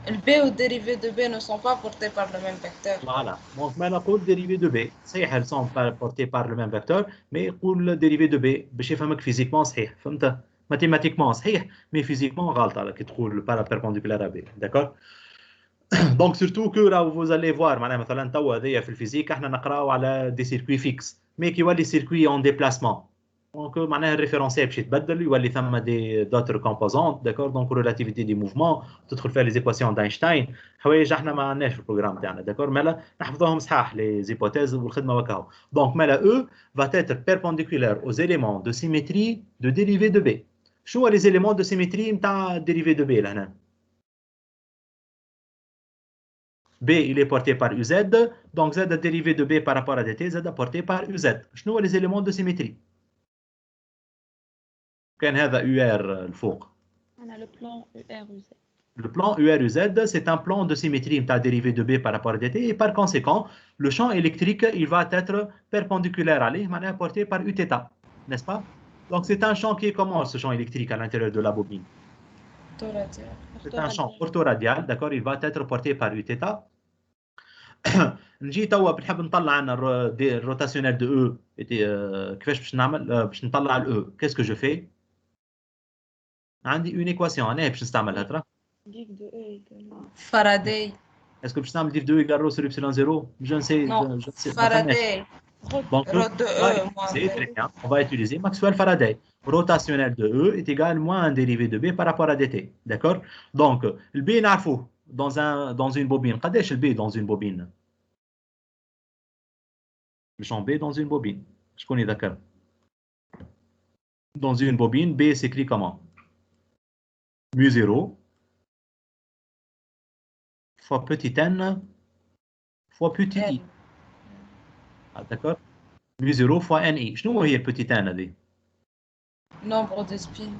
Le B ou dérivé de B ne sont pas portés par le même vecteur. Voilà. Donc, ما نقول dérivé de B. صحيح elles sont portées par le même vecteur, mais يقول dérivé de B باش يفهمك physiquement صحيح. فهمت؟ mathématiquement صحيح, mais physiquement غلطة كي تقول perpendiculaire à B. D'accord? Donc surtout que là où vous allez voir معناها مثلا توا هذيا في الفيزيك احنا نقراو على des circuits fixes, mais كي يولي circuit en déplacement. Donc معناها الريفيرونسيال باش يتبدل يولي ثم دي d'autres composantes, d'accord? Donc relativité des mouvements, تدخل فيها les équations d'Einstein, حوايج احنا ما عندناش في البروغرام تاعنا, d'accord? مالا نحفظوهم صحاح les hypothèses والخدمه وكاهو. Donc مالا E va être perpendiculaire aux éléments de symétrie de dérivée de B. شنو les éléments de symétrie نتاع dérivée de B لهنا؟ B il est porté par UZ, donc Z dérivé de B par rapport à dt, Z porté par UZ. شنو les éléments de symétrie؟ كان هذا UR الفوق. On a le plan UR-UZ. Le plan UR-UZ, c'est un plan de symétrie dérivé de B par rapport à dt et par conséquent, le champ électrique il va être perpendiculaire à lui, manière porté par Uθ, n'est-ce pas? Donc c'est un champ qui est comment ce champ électrique à l'intérieur de la bobine? C'est un champ orthoradial, d'accord? Il va être porté par Uθ. نجي توا بنحب نطلع عنا الروتاسيونيل دو او كيفاش باش نعمل باش نطلع الاو كيس كو جو في عندي اون ايكواسيون انا باش نستعملها ترى فاراداي اسكو باش نستعمل ديف دو ايكال رو سور ابسيلون زيرو جو نسي فاراداي donc c'est très bien on va utiliser Maxwell Faraday rotationnel de E est égal moins un dérivé de B par rapport à dt, d'accord? Donc le B نعرفوه dans une bobine قداش le B dans une bobine? Le champ B dans une bobine. Je connais d'accord. Dans une bobine, B s'écrit comment? mu0 fois petit n fois petit i. Ah, d'accord? mu0 fois ni. Je sais pas petit n هذه. Nombre de spins.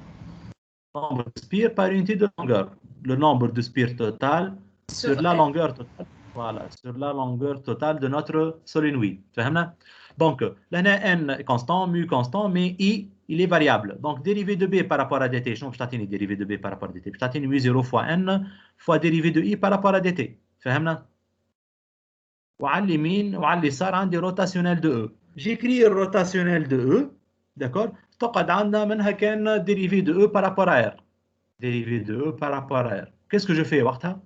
Nombre de spires par unité de longueur. Le nombre de spires total sur la longueur totale. Voilà, sur la longueur totale de notre solénoïde. Donc, là, n est constant, mu constant, mais i, il est variable. Donc, dérivé de b par rapport à dt, je vais vous dérivé de b par rapport à dt. Je vais mu0 fois n fois dérivé de i par rapport à dt. فهمنا؟ وعلى اليمين وعلى اليسار عندي روتاسيونيل de e. J'écris le rotationnel de e, d'accord? تقعد عندنا منها كان dérivé de e par rapport à r. Dérivé de e par rapport à r. Qu'est-ce que je fais وقتها؟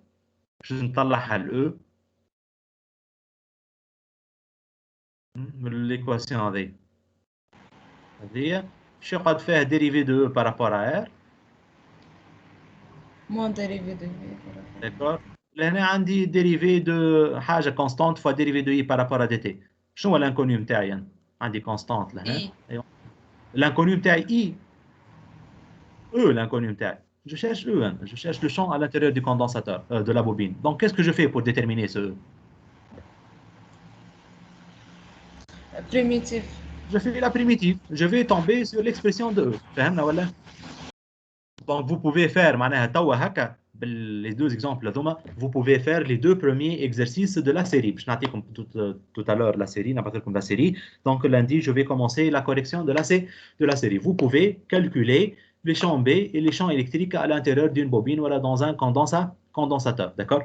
Je نطلعها ل e. l'équation هذه شو قد فيها dérivé de E par rapport à R. Moins dérivé de V. D'accord. لهنا عندي dérivé de حاجة constante fois dérivé de I par rapport à dt. شنو هو l'inconnu متاعي؟ عندي constante لهنا. I. أيوة. L'inconnu متاعي I. E l'inconnu متاعي. Je cherche E. Hein. Je cherche le champ à l'intérieur du condensateur, de la bobine. Donc qu'est-ce que je fais pour déterminer ce E? Primitif. Je fais la primitive. Je vais tomber sur l'expression de E. فهمنا ولا؟ Donc vous pouvez faire معناها توا هكا les deux exemples هذوما vous pouvez faire les deux premiers exercices de la série. باش نعطيكم tout à l'heure la série, نعطي لكم la série. Donc lundi je vais commencer la correction de la série. Vous pouvez calculer les champs B et les champs électriques à l'intérieur d'une bobine voilà dans un condensateur, d'accord?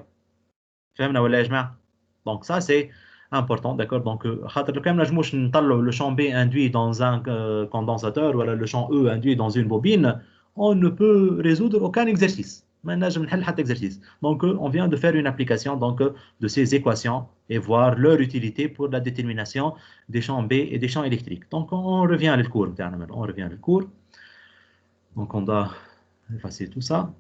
فهمنا ولا يا جماعه؟ Donc ça c'est important, d'accord? Donc خاطر كان ما نجموش نطلعوا le champ B induit dans un condensateur ولا le champ E induit dans une bobine, on ne peut résoudre aucun exercice. ما نجم نحل حتى exercice. Donc on vient de faire une application donc de ces équations et voir leur utilité pour la détermination des champs B et des champs électriques. Donc on revient au cours نتاعنا maintenant. On revient au cours. Donc on doit effacer tout ça.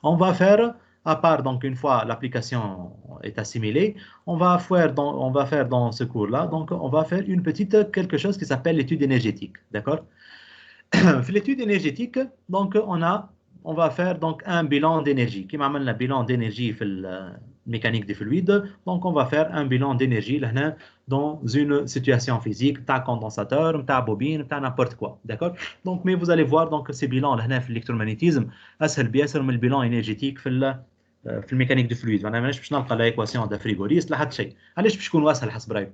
On va faire, à part donc une fois l'application est assimilée, on va faire dans ce cours-là, donc on va faire quelque chose qui s'appelle l'étude énergétique, d'accord? L'étude énergétique, donc on va faire donc un bilan d'énergie. Qui m'amène le bilan d'énergie mécanique des fluides, donc on va faire un bilan d'énergie là, dans une situation physique, ta condensateur, ta bobine, ta n'importe quoi, d'accord? Donc mais vous allez voir donc ces bilans là l'électromagnétisme اسهل بياسر من البيلان انرجيتيك في الميكانيك دو فلويد. معناها ماناش باش نلقى لايكواسيون تاع فريغوريست لا حتى شيء. علاش باش يكونوا اسهل حسب رايك؟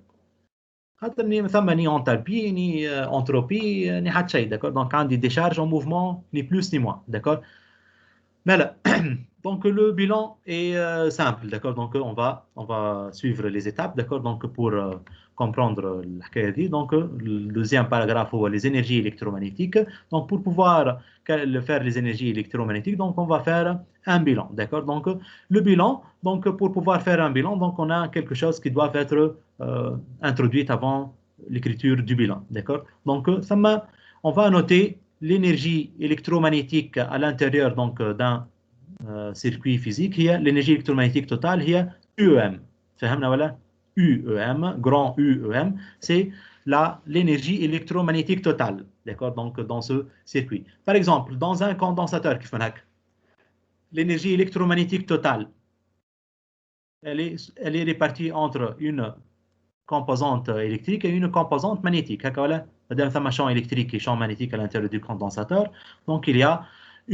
خاطر ني ثم ني انتالبي ني انتروبي ني حتى شيء، داكور. دونك عندي دي شارج en mouvement ni plus ni moins, d'accord. Voilà. Donc le bilan est simple, d'accord. Donc on va suivre les étapes, d'accord. Donc pour comprendre الحكايه دي. Donc le deuxième paragraphe هو les énergies électromagnétiques. Donc pour pouvoir faire les énergies électromagnétiques, donc on va faire un bilan, d'accord. Donc le bilan, donc pour pouvoir faire un bilan, donc on a quelque chose qui doit être introduit avant l'écriture du bilan, d'accord. Donc on va noter l'énergie électromagnétique à l'intérieur donc d'un circuit physique. هي l'énergie électromagnétique totale هي UEM. فهمنا ولا؟ UEM, grand UEM, c'est l'énergie électromagnétique totale, d'accord, donc dans ce circuit. Par exemple, dans un condensateur, l'énergie électromagnétique totale, elle est répartie entre une composante électrique et une composante magnétique. Un champ électrique et champ magnétique à l'intérieur du condensateur. Donc il y a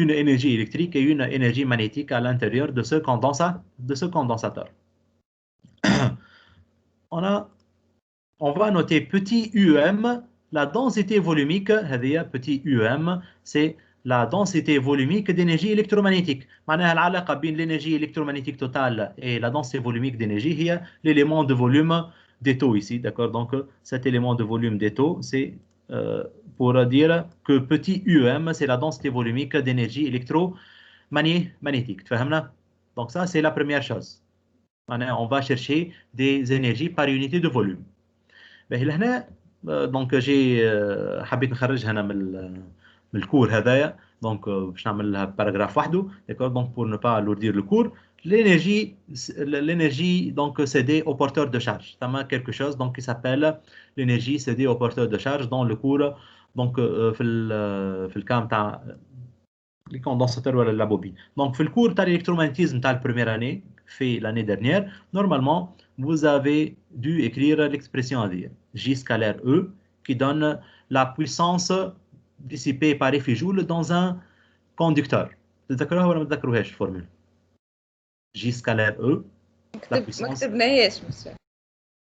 une énergie électrique et une énergie magnétique à l'intérieur de ce condensateur. On va noter petit UM, la densité volumique, petit UM, c'est la densité volumique d'énergie électromagnétique. معناها العلاقة بين l'énergie électromagnétique totale et la densité volumique d'énergie هي l'élément de volume des taux ici, d'accord. Donc cet élément de volume des taux, c'est pour dire que petit UM, c'est la densité volumique d'énergie électromagnétique. Donc ça, c'est la première chose. On va chercher des énergies par unité de volume. Donc j'ai حبيت نخرجها انا من الكور هذايا. Donc باش نعمل لها باراغراف وحده، d'accord. Donc pour ne pas alourdir le cours, l'énergie donc cédée au porteur de charge. Ça m'a quelque chose donc qui s'appelle l'énergie cédée au porteur de charge dans le cours. Donc في الكام تاع les condensateurs ou la bobine. Donc في الcours تاع l'électromagnétisme تاع première année fait l'année dernière, normalement vous avez dû écrire l'expression à dire J scalaire E qui donne la puissance dissipée par effet Joule dans un conducteur. تتذكروها ولا ما تذكروهاش الفورمule؟ J scalaire E la puissance. ما كتبناهاش مسيو.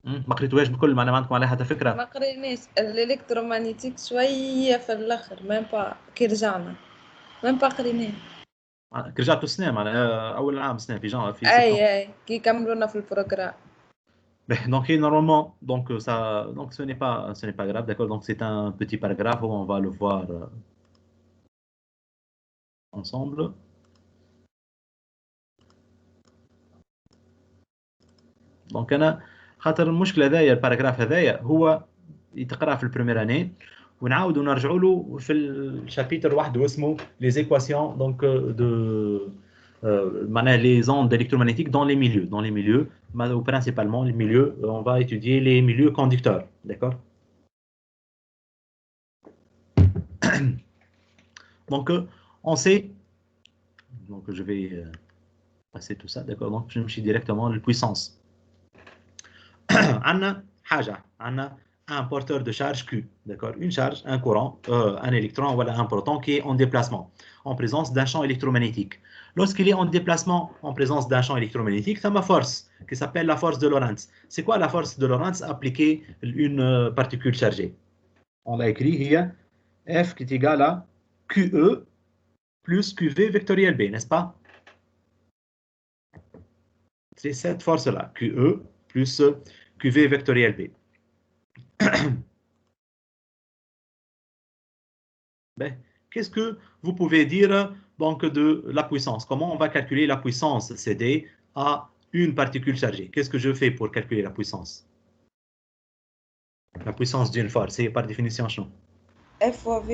ما قريتوهاش بكل، ما عندكم عليها حتى فكره؟ ما قريناش الالكترومagnétique شويه في الاخر، ميم با كي رجعنا ميم با قريناه. كي رجعتوا السنه معناها اول عام سنه في جان في اي كي كملونا في البروغرام. Donc normalement, donc ça, donc ce n'est pas grave, d'accord. Donc c'est un petit paragraphe où on va le voir ensemble. Donc أنا خاطر المشكله هذايا الباراجراف هذايا هو يتقرا في البريمير اني ونعاودوا نرجعوا له في الشابيتر وحده اسمه les équations donc de معناها les ondes électromagnétiques dans les milieux ou principalement les milieux on va étudier les milieux conducteurs d'accord. Donc on sait donc je vais passer tout ça d'accord donc je me suis directement la puissance. عندنا حاجه عندنا un porteur de charge Q, d'accord, une charge, un courant, un électron, voilà, un proton qui est en déplacement, en présence d'un champ électromagnétique. Lorsqu'il est en déplacement, en présence d'un champ électromagnétique, ça a ma force, qui s'appelle la force de Lorentz. C'est quoi la force de Lorentz appliquée à une particule chargée? On l'a écrit, il y a F qui est égal à QE plus QV vectoriel B, n'est-ce pas? C'est cette force-là, QE plus QV vectoriel B. Ben, qu'est-ce que vous pouvez dire donc de la puissance? Comment on va calculer la puissance CD à une particule chargée? Qu'est-ce que je fais pour calculer la puissance? La puissance d'une force, c'est par définition non? F fois V.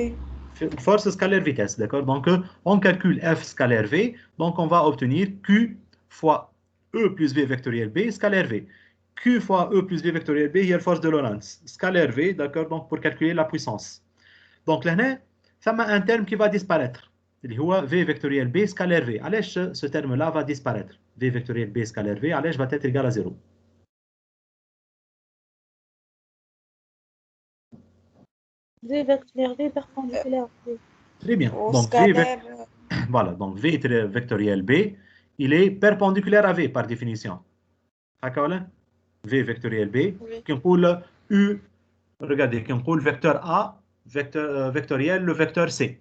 Force scalaire vitesse, d'accord? Donc on calcule F scalaire V, donc on va obtenir Q fois E plus V vectoriel B scalaire V. Q fois E plus V vectoriel B, il y a la force de Lorentz. Scalaire V, d'accord, donc pour calculer la puissance. Donc là, ça a un terme qui va disparaître. Il y a V vectoriel B scalaire V. Allège, ce terme-là va disparaître. V vectoriel B scalaire V, allège va être égal à 0. V vectoriel V perpendiculaire V. Très bien. Donc, scalaire. voilà, donc V vectoriel B, il est perpendiculaire à V par définition. D'accord? V vectoriel B, qui coule U, regardez, qui coule vecteur A, vectoriel, le vecteur C.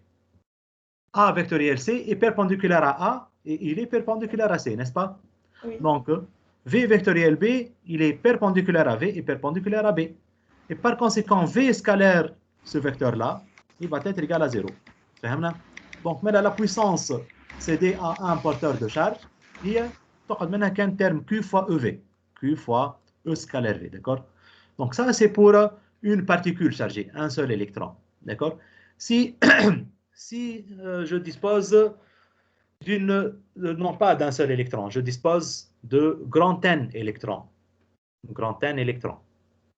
A vectoriel C est perpendiculaire à A et il est perpendiculaire à C, n'est-ce pas? Oui. Donc, V vectoriel B, il est perpendiculaire à V et perpendiculaire à B. Et par conséquent, V scalaire, ce vecteur-là, il va être égal à 0. Donc, maintenant, la puissance CD à un porteur de charge, il y a un terme Q fois EV. Q fois E scalaire V, d'accord? Donc, ça, c'est pour une particule chargée, un seul électron, d'accord? Si je dispose d'une, non pas d'un seul électron, je dispose de grand N électrons. Grand N électrons.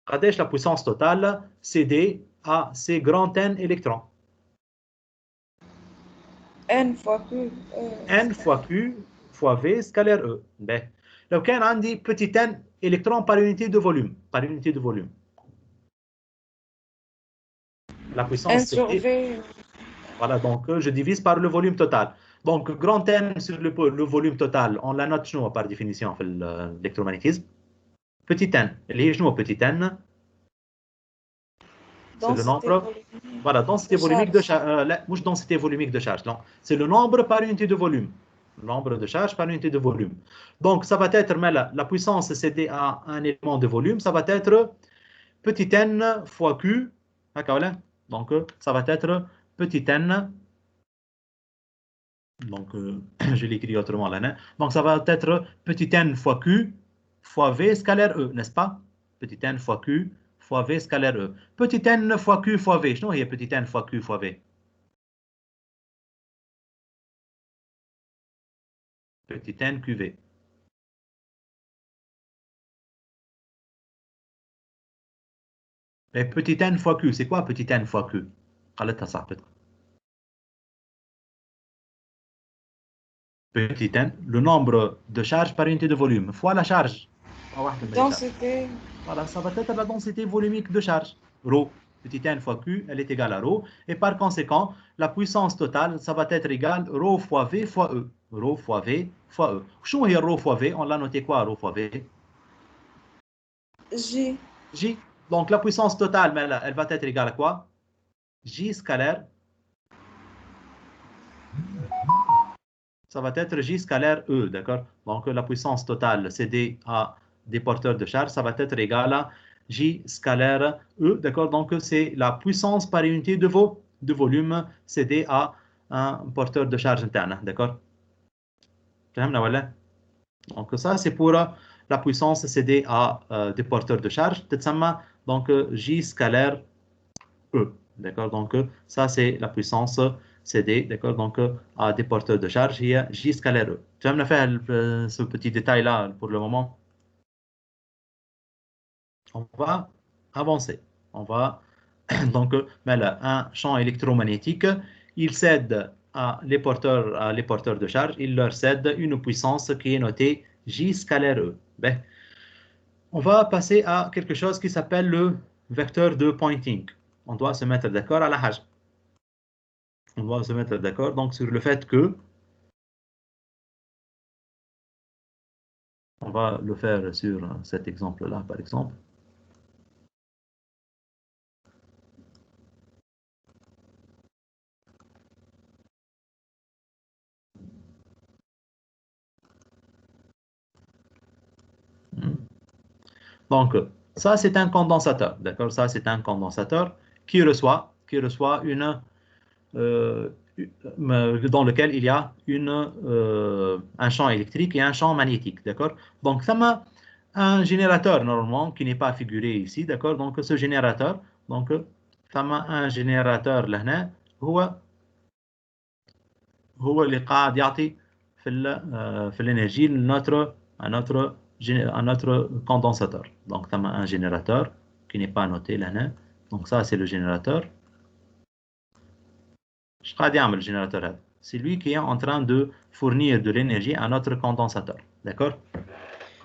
Radèche la puissance totale CD à ces grand N électrons. N fois Q. N fois Q fois V scalaire E. Ben, لو كان عندي petit n électrons par unité de volume. Par unité de volume. La puissance N sur V. Voilà, donc je divise par le volume total. Donc, grand N sur le volume total, on la note nous, par définition في l'électromagnétisme. Petit n, اللي هي شنو petit n? C'est le nombre, voilà, densité volumique de charge. مش densité volumique de charge, non. C'est le nombre par unité de volume. Le nombre de charge par unité de volume. Donc, ça va être, mais la puissance cédée à un élément de volume, ça va être petit n fois Q. Donc, ça va être petit n. Donc, je l'écris autrement là. Donc, ça va être petit n fois Q fois V scalaire E, n'est-ce pas? Petit n fois Q fois V scalaire E. Petit n fois Q fois V. Non, il y a petit n fois Q fois V. Petit n QV. Et petit n fois Q, c'est quoi petit n fois Q? Petit n, le nombre de charges par unité de volume, fois la charge. Densité. Voilà, ça va être la densité volumique de charge. Rho, petit n fois Q, elle est égale à rho. Et par conséquent, la puissance totale, ça va être égal à rho fois V fois E. Rho fois V fois E. Qu'est-ce que rho fois V? On l'a noté quoi, rho fois V? J. J. Donc la puissance totale, elle va être égale à quoi? J scalaire. Ça va être J scalaire E, d'accord? Donc la puissance totale cédée à des porteurs de charge, ça va être égal à J scalaire E, d'accord? Donc c'est la puissance par unité de volume cédée à un porteur de charge interne, d'accord? Donc ça c'est pour la puissance cédée à des porteurs de charge. Donc J scalaire E. D'accord? Donc ça c'est la puissance cédée, d'accord? Donc à des porteurs de charge, il y a J scalaire E. Tu vas me faire ce petit détail là pour le moment. On va avancer. On va donc un champ électromagnétique, il cède à les porteurs de charge, il leur cède une puissance qui est notée J scalaire E. Ben, on va passer à quelque chose qui s'appelle le vecteur de Poynting. On doit se mettre d'accord à la hage. On doit se mettre d'accord donc sur le fait que on va le faire sur cet exemple-là, par exemple. Donc, ça, c'est un condensateur. D'accord? Ça, c'est un condensateur qui reçoit une, dans lequel il y a un champ électrique et un champ magnétique. D'accord? Donc, ça m'a un générateur, normalement, qui n'est pas figuré ici. D'accord? Donc, ce générateur, donc, ça m'a un générateur là, هو اللي قاعد يعطي في l'énergie à notre condensateur. Donc, tu as un générateur qui n'est pas noté là. Donc, ça, c'est le générateur. Je vais dire le générateur. C'est lui qui est en train de fournir de l'énergie à notre condensateur. D'accord?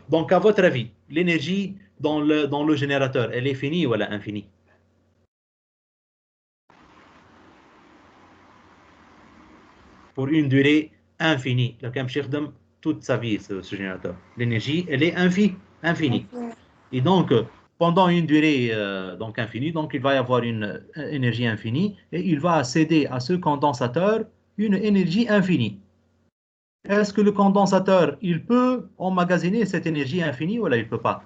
Donc, à votre avis, l'énergie dans le générateur, elle est finie ou elle est infinie? Pour une durée infinie. Donc, toute sa vie, ce générateur. L'énergie, elle est infinie. Et donc, pendant une durée donc infinie, donc il va y avoir une énergie infinie et il va céder à ce condensateur une énergie infinie. Est-ce que le condensateur, il peut emmagasiner cette énergie infinie ou là, il ne peut pas?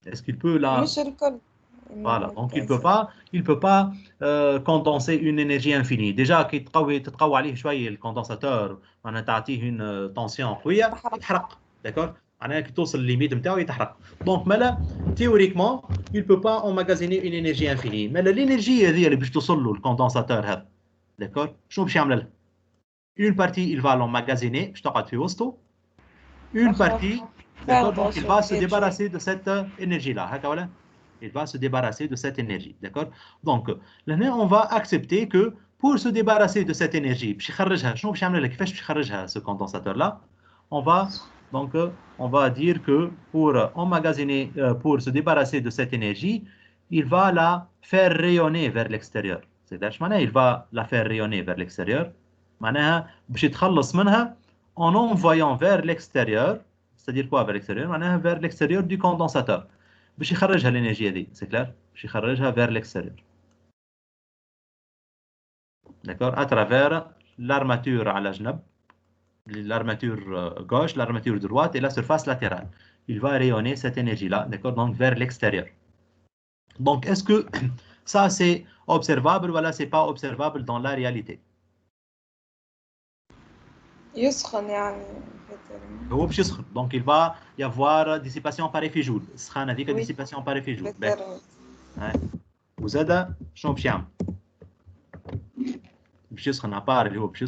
Est-ce qu'il peut là? Voilà, donc il ne peut pas condenser une énergie infinie. Déjà, qui le condensateur, on a une tension, d'accord? Donc, théoriquement, il ne peut pas emmagasiner une énergie infinie. Mais l'énergie, le condensateur, d'accord? Une partie, il va l'emmagasiner, une partie, d'accord? Donc, il va se débarrasser de cette énergie-là. Il va se débarrasser de cette énergie, d'accord? Donc, là, on va accepter que pour se débarrasser de cette énergie, ce condensateur-là, on va dire que pour emmagasiner, pour se débarrasser de cette énergie, il va la faire rayonner vers l'extérieur. C'est-à-dire, il va la faire rayonner vers l'extérieur. En envoyant vers l'extérieur, c'est-à-dire quoi vers l'extérieur? Vers l'extérieur du condensateur. باش يخرجها l'énergie هذه c'est clair باش يخرجها vers l'extérieur d'accord à travers l'armature à la جنب l'armature gauche l'armature droite et la surface latérale il va rayonner cette énergie là d'accord donc vers l'extérieur donc est-ce que ça c'est observable ou là c'est pas observable dans la réalité يسخن يعني هو باش يسخن دونك il va y avoir dissipation par effet Joule السخانه هذيك dissipation par effet Joule وزاد شنو باش يعمل باش يسخن ابار اللي هو باش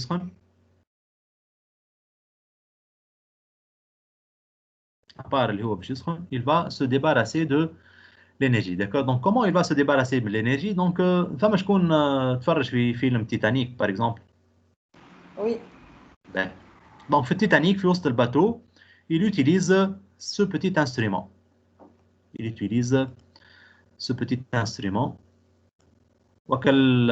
يسخن il va se débarrasser de l'énergie d'accord donc comment il va se débarrasser de l'énergie donc فما شكون تفرج في فيلم تيتانيك par exemple oui donc في Titanic في وسط الباteau il utilise ce petit instrument وكل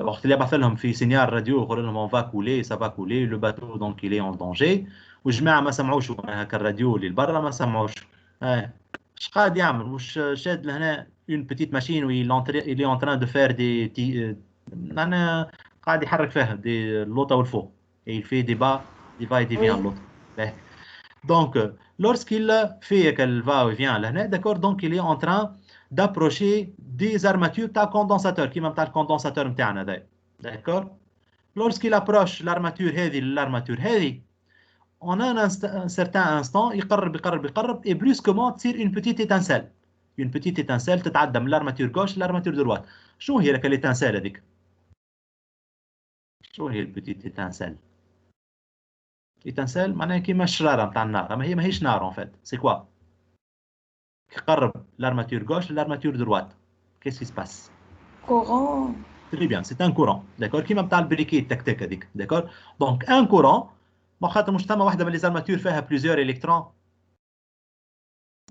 وقت اللي بعث لهم في سينيال راديو يقول لهم on va couler ça va couler le bateau donc il est en danger والجماعه ما سمعوش هكا الراديو اللي برا ما سمعوش اش قاعد يعمل واش شاد لهنا une petite machine où il est en train de faire des انا قاعد يحرك فيها دي اللوطه والفوق et il fait des bas et des viens l'autre donc lorsqu'il fait qu'elle va et vient là d'accord donc il est en train d'approcher des armatures de condensateur qui même le condensateur d'accord lorsqu'il approche l'armature heavy en un certain instant يقرب et brusquement تصير une petite étincelle. Une petite étincelle تتعدى من l'armature gauche l'armature droite. شنو هي لك l'étincelle هذيك؟ شنو هي البتيت étincelle؟ étincelle معناها كيما الشرارة نتاع النار، أما هي ماهيش نار en fait. C'est quoi؟ يقرب l'armature gauche l'armature droite. Qu'est-ce qui se passe? Courant. Très bien, c'est un courant, d'accord? كيما بتاع البريكي التكتك هذيك، d'accord? Donc un courant خاطر مش ثما واحدة من les armatures فيها plusieurs électrons.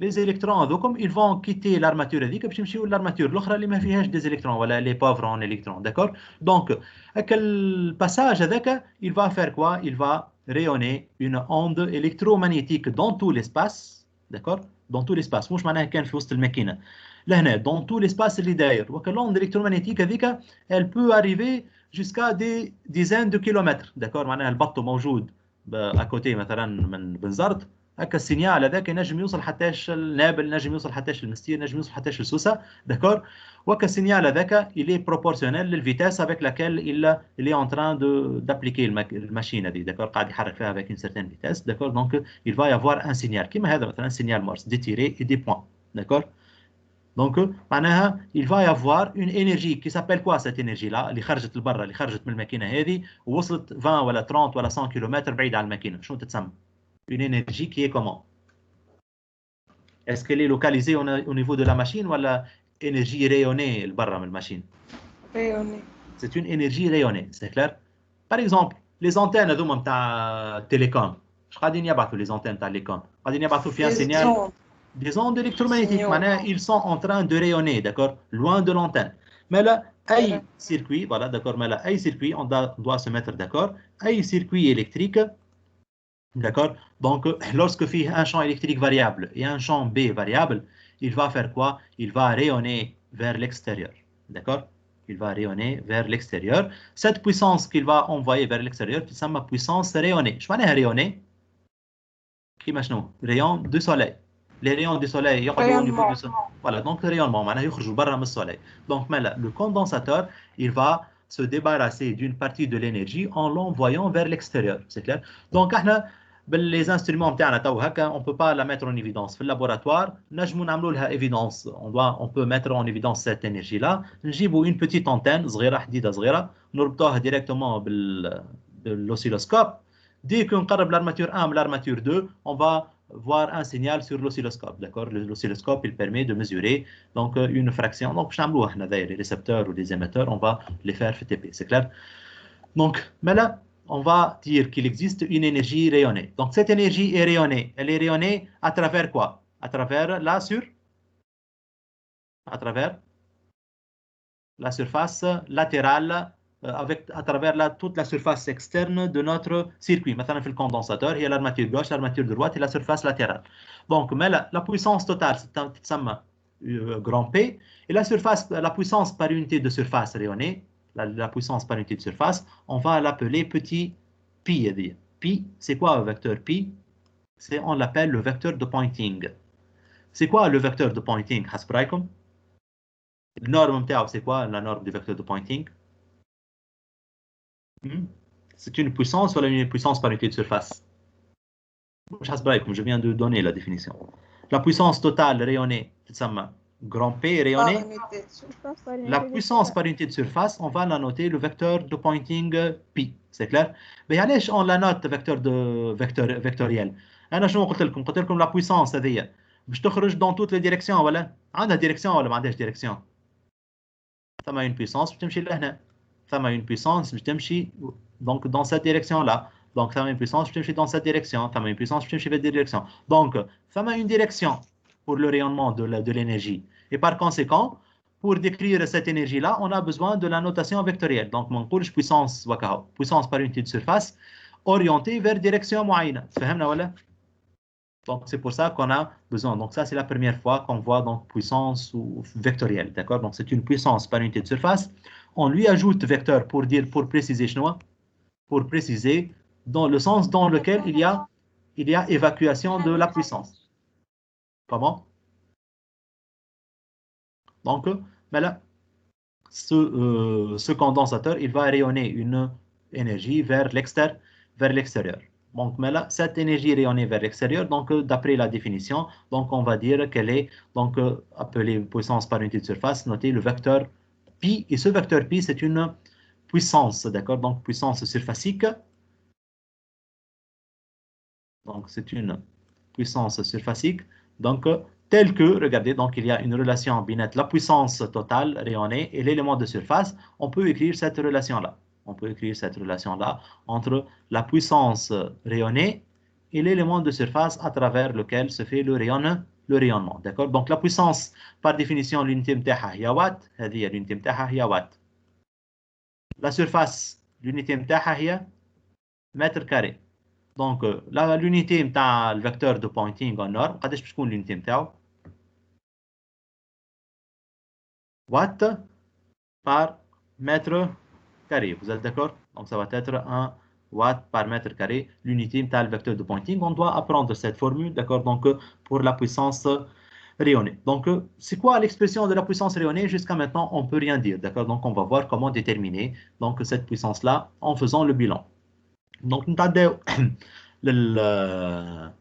Les électrons هذوكم ils vont quitter l'armature هذيك باش يمشيو l'armature الأخرى اللي ما فيهاش des électrons ولا les pauvres en électrons, d'accord? Donc هكا الباساج هذاك il va faire quoi? Il va rayonner une onde électromagnétique dans tout l'espace, d'accord? Dans tout l'espace مش معناها كان في وسط الماكينة. لهنا dans tout l'espace اللي داير وهكا l'onde électromagnétique هذيك elle peut arriver jusqu'à des dizaines de kilomètres, d'accord? معناها البطو موجود à côté مثلا من بنزرت هكا السينيال هذاك ينجم يوصل حتىش النابل، ينجم يوصل حتىش المستير، ينجم يوصل حتىش السوسه، داكور. وهكا السينيال هذاك il est proportionnel للفيتاس avec laquelle il est en train d'appliquer الماشين هذه، داكور، قاعد يحرك فيها avec une certaine vitesse، داكور. دونك il va y avoir un signal كيما هذا مثلا signal Morse des tirets et des points، داكور. دونك معناها il va y avoir une énergie qui s'appelle quoi cette énergie là اللي خرجت لبرا، اللي خرجت من الماكينه هذه ووصلت 20 ولا 30 ولا 100 كيلومتر بعيد على الماكينه، شنو تتسمى؟ Une énergie qui est comment? Est-ce qu'elle est localisée au niveau de la machine ou la énergie rayonnée barra de la machine? Rayonnée. C'est une énergie rayonnée, c'est clair? Par exemple, les antennes de télécom, je crois les antennes de télécom, un signal, des ondes électromagnétiques, ils sont en train de rayonner, d'accord, loin de l'antenne. Mais là, un circuit, voilà, d'accord, mais là, un circuit, on doit se mettre d'accord, un circuit électrique. D'accord? Donc, lorsque fait un champ électrique variable et un champ B variable, il va faire quoi? Il va rayonner vers l'extérieur. D'accord? Il va rayonner vers l'extérieur. Cette puissance qu'il va envoyer vers l'extérieur, c'est sa puissance rayonnée. Je vais rayonner. Qui maintenant? Rayon du soleil. Les rayons du soleil, il y a au niveau du soleil. Voilà, donc le rayonnement, le soleil. Donc, le condensateur, il va se débarrasser d'une partie de l'énergie en l'envoyant vers l'extérieur. C'est clair? Donc, les instruments تاعنا تو هكا on peut pas la mettre en évidence في اللابوراتوار، نجموا نعملوا لها évidence. On peut mettre en évidence cette énergie là. نجيبوا une petite antenne صغيره حديده صغيره نربطوها directement بالoscilloscope. Dès qu'on نقرب l'armature 1 من l'armature 2, on va voir un signal sur l'oscilloscope, d'accord? L'oscilloscope il permet de mesurer donc une fraction. Donc باش نعملوها احنا les récepteurs ou les émetteurs, on va les faire في TP, c'est clair? Donc mais là on va dire qu'il existe une énergie rayonnée. Donc cette énergie est rayonnée. Elle est rayonnée à travers quoi? À travers la surface latérale, à travers toute la surface externe de notre circuit. Maintenant, le condensateur, il y a l'armature gauche, l'armature droite et la surface latérale. Donc, mais la puissance totale, c'est grand P, et la puissance par unité de surface rayonnée, la puissance par unité de surface, on va l'appeler petit pi. Pi, c'est quoi un vecteur pi? On l'appelle le vecteur de Poynting. C'est quoi le vecteur de Poynting? La norme, c'est quoi la norme du vecteur de Poynting? C'est une puissance ou une puissance par unité de surface? Je viens de donner la définition. La puissance totale rayonnée, c'est grand P rayonné. La puissance par unité de surface, on va la noter le vecteur de Poynting pi. C'est clair? Mais allez, on la note vectoriel. Je قلت لكم la puissance هذه باش تخرج dans toutes les directions ولا عندها direction ولا ما عندهاش direction. ثم une puissance باش تمشي لهنا. ثم une puissance باش تمشي donc dans cette direction là. Donc ثم une puissance باش تمشي dans cette direction. ثم une puissance باش تمشي في cette direction. Donc ثم une direction pour le rayonnement de l'énergie. Et par conséquent, pour décrire cette énergie-là, on a besoin de la notation vectorielle. Donc, mon puissance par unité de surface orientée vers direction moyenne. Donc, c'est pour ça qu'on a besoin. Donc, ça, c'est la première fois qu'on voit donc puissance ou vectorielle. D'accord? Donc, c'est une puissance par unité de surface. On lui ajoute vecteur pour préciser pour préciser dans le sens dans lequel il y a évacuation de la puissance. Comment? Donc, mais là, ce condensateur, il va rayonner une énergie vers l'extérieur. Donc, mais là, cette énergie rayonnée vers l'extérieur, donc d'après la définition, donc on va dire qu'elle est donc appelée puissance par unité de surface, notée le vecteur pi. Et ce vecteur pi, c'est une puissance, d'accord? Donc puissance surfacique. Donc c'est une puissance surfacique. Donc telle que, regardez, donc il y a une relation binette, la puissance totale rayonnée et l'élément de surface. On peut écrire cette relation-là. On peut écrire cette relation-là entre la puissance rayonnée et l'élément de surface à travers lequel se fait le rayonnement. D'accord? Donc la puissance, par définition, l'unité متاعها هي watt. هذه l'unité متاعها هي watt. La surface, l'unité متاعها هي mètre carré. Donc l'unité متاع le vecteur de pointing en or, قداش باش تكون l'unité متاعو؟ watt par mètre carré. Vous êtes d'accord? Donc ça va être 1 watt par mètre carré, l'unité de le vecteur de pointing. On doit apprendre cette formule, d'accord? Donc pour la puissance rayonnée. Donc c'est quoi l'expression de la puissance rayonnée? Jusqu'à maintenant, on ne peut rien dire, d'accord? Donc on va voir comment déterminer donc cette puissance-là en faisant le bilan. Donc nous avons la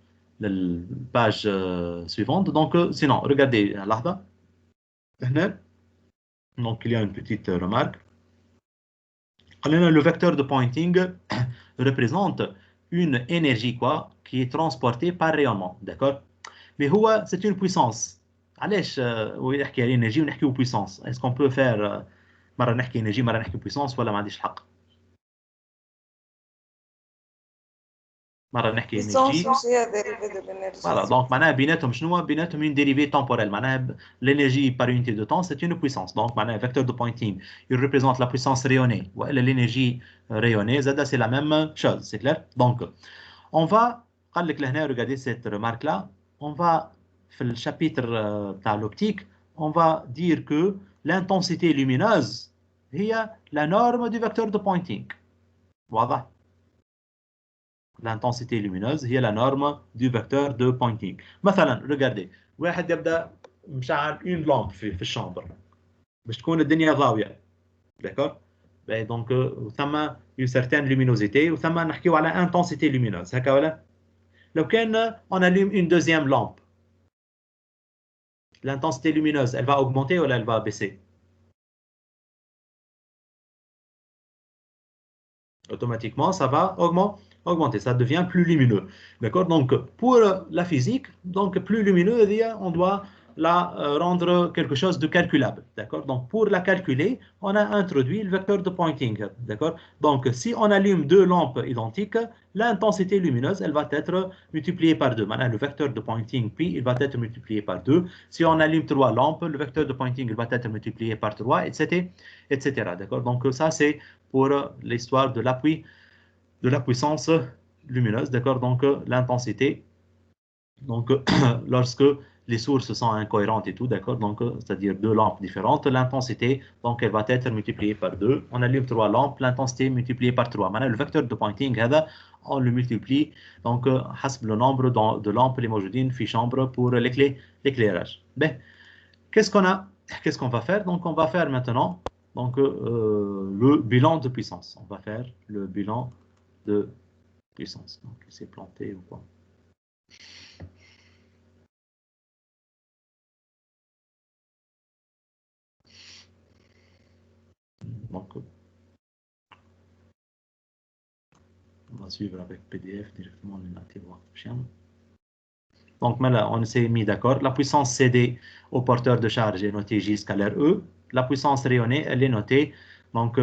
page suivante. Donc sinon, regardez là. Donc il y a une petite remarque. Le vecteur de pointing représente une énergie quoi, qui est transportée par rayonnement, d'accord? Mais c'est une puissance. علاش نحكي على énergie ونحكيو puissance? Est-ce qu'on peut faire مرة نحكي énergie مرة نحكي puissance ولا ما عنديش الحق؟ مرة نحكي énergie. Voilà, donc معناها بيناتهم شنو؟ بيناتهم une dérivée temporelle. معناها l'énergie par unité de temps c'est une puissance. Donc معناها vecteur de pointing il représente la puissance rayonnée. وإلا l'énergie rayonnée زادا c'est la même chose, c'est clair? Donc on va قال لك لهنا regardez cette remarque là. On va في le chapitre تاع l'optique on va dire que l'intensité lumineuse هي la norme du vecteur de pointing. واضح؟ L'intensité lumineuse هي la norme du vecteur de pointing. مثلا regardez واحد يبدا مشعل une lampe في الشامبر باش تكون الدنيا ضاويه. D'accord? Donc ثم une certaine luminosité وثم نحكيو على intensité lumineuse هكا ولا؟ لو كان on allume une deuxième lampe l'intensité lumineuse elle va augmenter ou elle va baisser? Automatiquement, ça va augmenter, ça devient plus lumineux. D'accord? Donc, pour la physique, donc plus lumineux, on doit la rendre quelque chose de calculable. D'accord? Donc, pour la calculer, on a introduit le vecteur de pointing. D'accord? Donc, si on allume deux lampes identiques, l'intensité lumineuse, elle va être multipliée par 2. Maintenant, le vecteur de pointing pi, il va être multiplié par 2. Si on allume 3 lampes, le vecteur de pointing, il va être multiplié par 3, etc. D'accord? Donc, ça, c'est pour l'histoire de l'appui de la puissance lumineuse, d'accord? Donc l'intensité, donc lorsque les sources sont incohérentes et tout, d'accord? Donc c'est-à-dire deux lampes différentes, l'intensité, donc elle va être multipliée par 2. On allume 3 lampes, l'intensité multipliée par 3. Maintenant le vecteur de pointing, on le multiplie donc حسب le nombre de lampes les موجودين في chambre pour l'éclairage. Ben, qu'est-ce qu'on va faire? Donc on va faire maintenant donc le bilan de puissance. On va faire le bilan de puissance. Donc c'est planté ou quoi? Donc on va suivre avec PDF directement les natifs. Donc maintenant on s'est mis d'accord. La puissance CD au porteur de charge est notée J scalaire E. La puissance rayonnée, elle est notée donc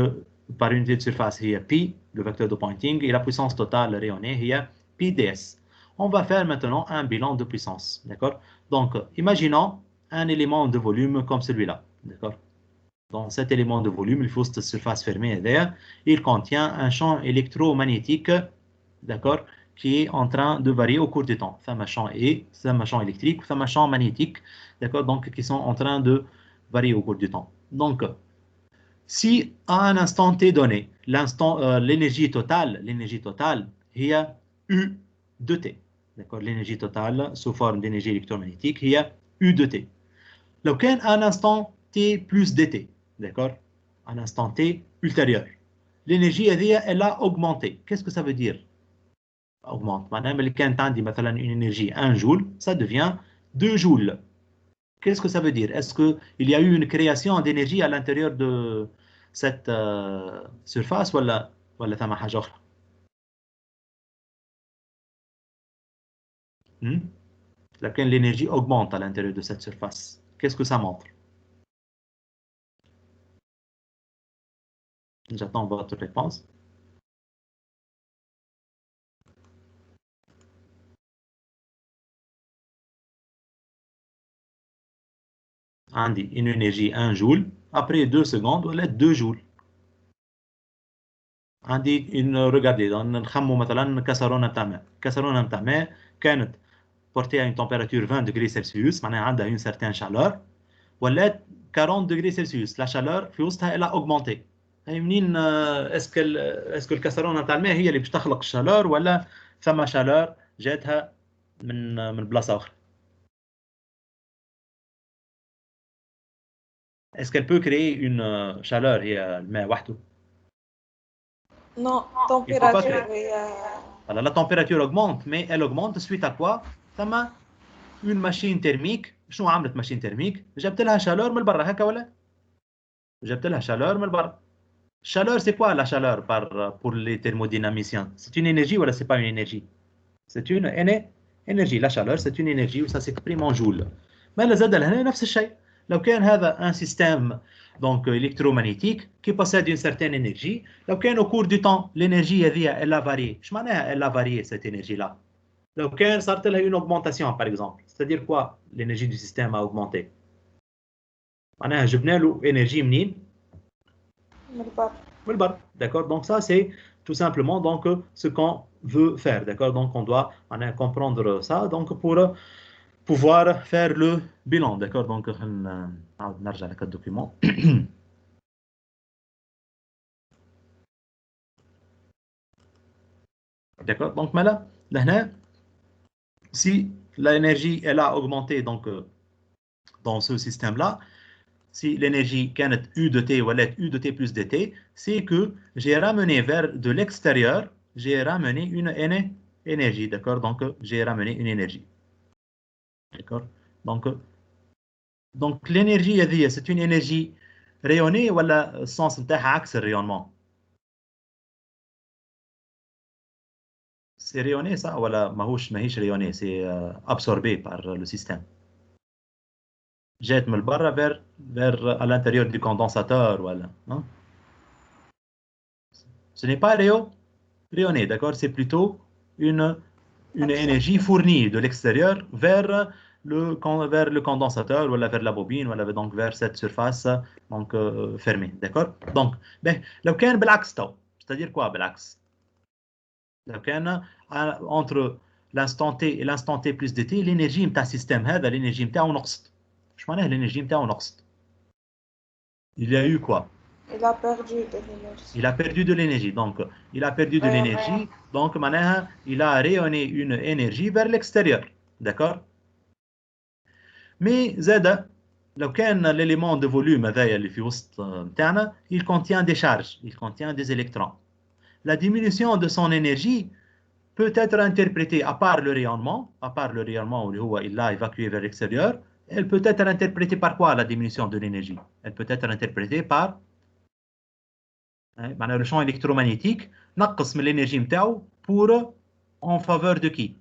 par unité de surface, il y a pi, le vecteur de pointing, et la puissance totale rayonnée, il y a pi ds. On va faire maintenant un bilan de puissance, d'accord? Donc, imaginons un élément de volume comme celui-là, d'accord? Dans cet élément de volume, il faut cette surface fermée derrière, il contient un champ électromagnétique, d'accord? Qui est en train de varier au cours du temps. Ça, un champ électrique, ça, un champ magnétique, d'accord? Donc, qui sont en train de varier au cours du temps. Donc, si à un instant t donné, l'énergie totale, il y a U de t. D'accord? L'énergie totale sous forme d'énergie électromagnétique, il y a U de t. Donc, à un instant t plus dt. D'accord? Un instant t ultérieur. L'énergie, elle a augmenté. Qu'est-ce que ça veut dire? augmente. معناها ملي كانت عندي مثلا une énergie 1 joule, ça devient 2 joules. Qu'est-ce que ça veut dire? Est-ce qu'il y a eu une création d'énergie à l'intérieur de cette surface ولا ثم حاجة أخرى؟ Laquelle l'énergie augmente à l'intérieur de cette surface. Qu'est-ce que ça montre? J'attends votre réponse. عندي une énergie 1 joule, après 2 secondes, on a 2 joules. عندي regardez, نخمو مثلا كسرونة نتاع ماء. كسرونة نتاع ماء كانت portée à une température 20 degrés Celsius, معناها عندها une certaine chaleur, ولات 40 degrés Celsius. La chaleur في وسطها elle a augmenté. هي منين اسكو الكسرونة نتاع الماء هي اللي باش تخلق الشالور ولا ثم شالور جاتها من بلاصة أخرى؟ Est-ce qu'elle peut créer une chaleur هي الماء وحده؟ Non, Il faut pas température. Voilà, la température augmente, mais elle augmente suite à quoi? ثم une machine thermique. شنو عملت machine thermique؟ جبت لها chaleur من برا هكا ولا؟ جبت لها chaleur من برا. Chaleur, c'est quoi la chaleur pour les thermodynamiciens? C'est une énergie ou c'est pas une énergie? C'est une énergie. La chaleur, c'est une énergie où ça s'exprime en joule. Mais la زاد لهنا نفس الشيء. لو كان هذا un système donc électromagnétique qui possède une certaine énergie, لو كان au cours du temps l'énergie هذه elle a varié. ايش معناها elle a varié cette énergie là? لو كان صارت لها une augmentation par exemple, c'est-à-dire quoi l'énergie du système a augmenté? معناها جبنا له énergie منين؟ من البر. من البر. D'accord? Donc ça c'est tout simplement donc ce qu'on veut faire. D'accord? Donc on doit comprendre ça donc pour pouvoir faire le bilan. D'accord? Donc نرجع لك الدوكيومون. D'accord? Donc maintenant, si l'énergie elle a augmenté donc dans ce système-là, si l'énergie كانت U de T ou U de T plus dt, c'est que j'ai ramené vers de l'extérieur, j'ai ramené une énergie. D'accord? Donc j'ai ramené une énergie. D'accord? Donc l'énergie هذه c'est une énergie rayonnée ولا السنس نتاعها عكس الريونمون؟ C'est rayonné ça ولا ماهيش rayonné, c'est absorbé par le système. جات من برا vers à l'intérieur du condensateur voilà. Hein? Ce n'est pas rayonné, d'accord? C'est plutôt une énergie fournie de l'extérieur vers le condensateur ou vers la bobine ou donc vers cette surface donc fermée, d'accord? Donc لو كان بالعكس تو, c'est-à-dire quoi بالعكس؟ لو كان entre l'instant T et l'instant T plus dt l'énergie نتاع السيستم هذا l'énergie نتاعو نقصت. اش معناها l'énergie نتاعو نقصت؟ Il y a eu quoi? Il a perdu de l'énergie. Il a perdu de l'énergie. Donc, il a perdu de l'énergie. Donc, معناها il a rayonné une énergie vers l'extérieur. D'accord? Mais زاد لو كان l'élément de volume هذايا اللي في وسط نتاعنا il contient des charges, il contient des électrons. La diminution de son énergie peut être interprétée à part le rayonnement où il l'a évacué vers l'extérieur. Elle peut être interprétée par quoi la diminution de l'énergie? Elle peut être interprétée par le champ électromagnétique نقص من l'énergie نتاعو pour en faveur de qui?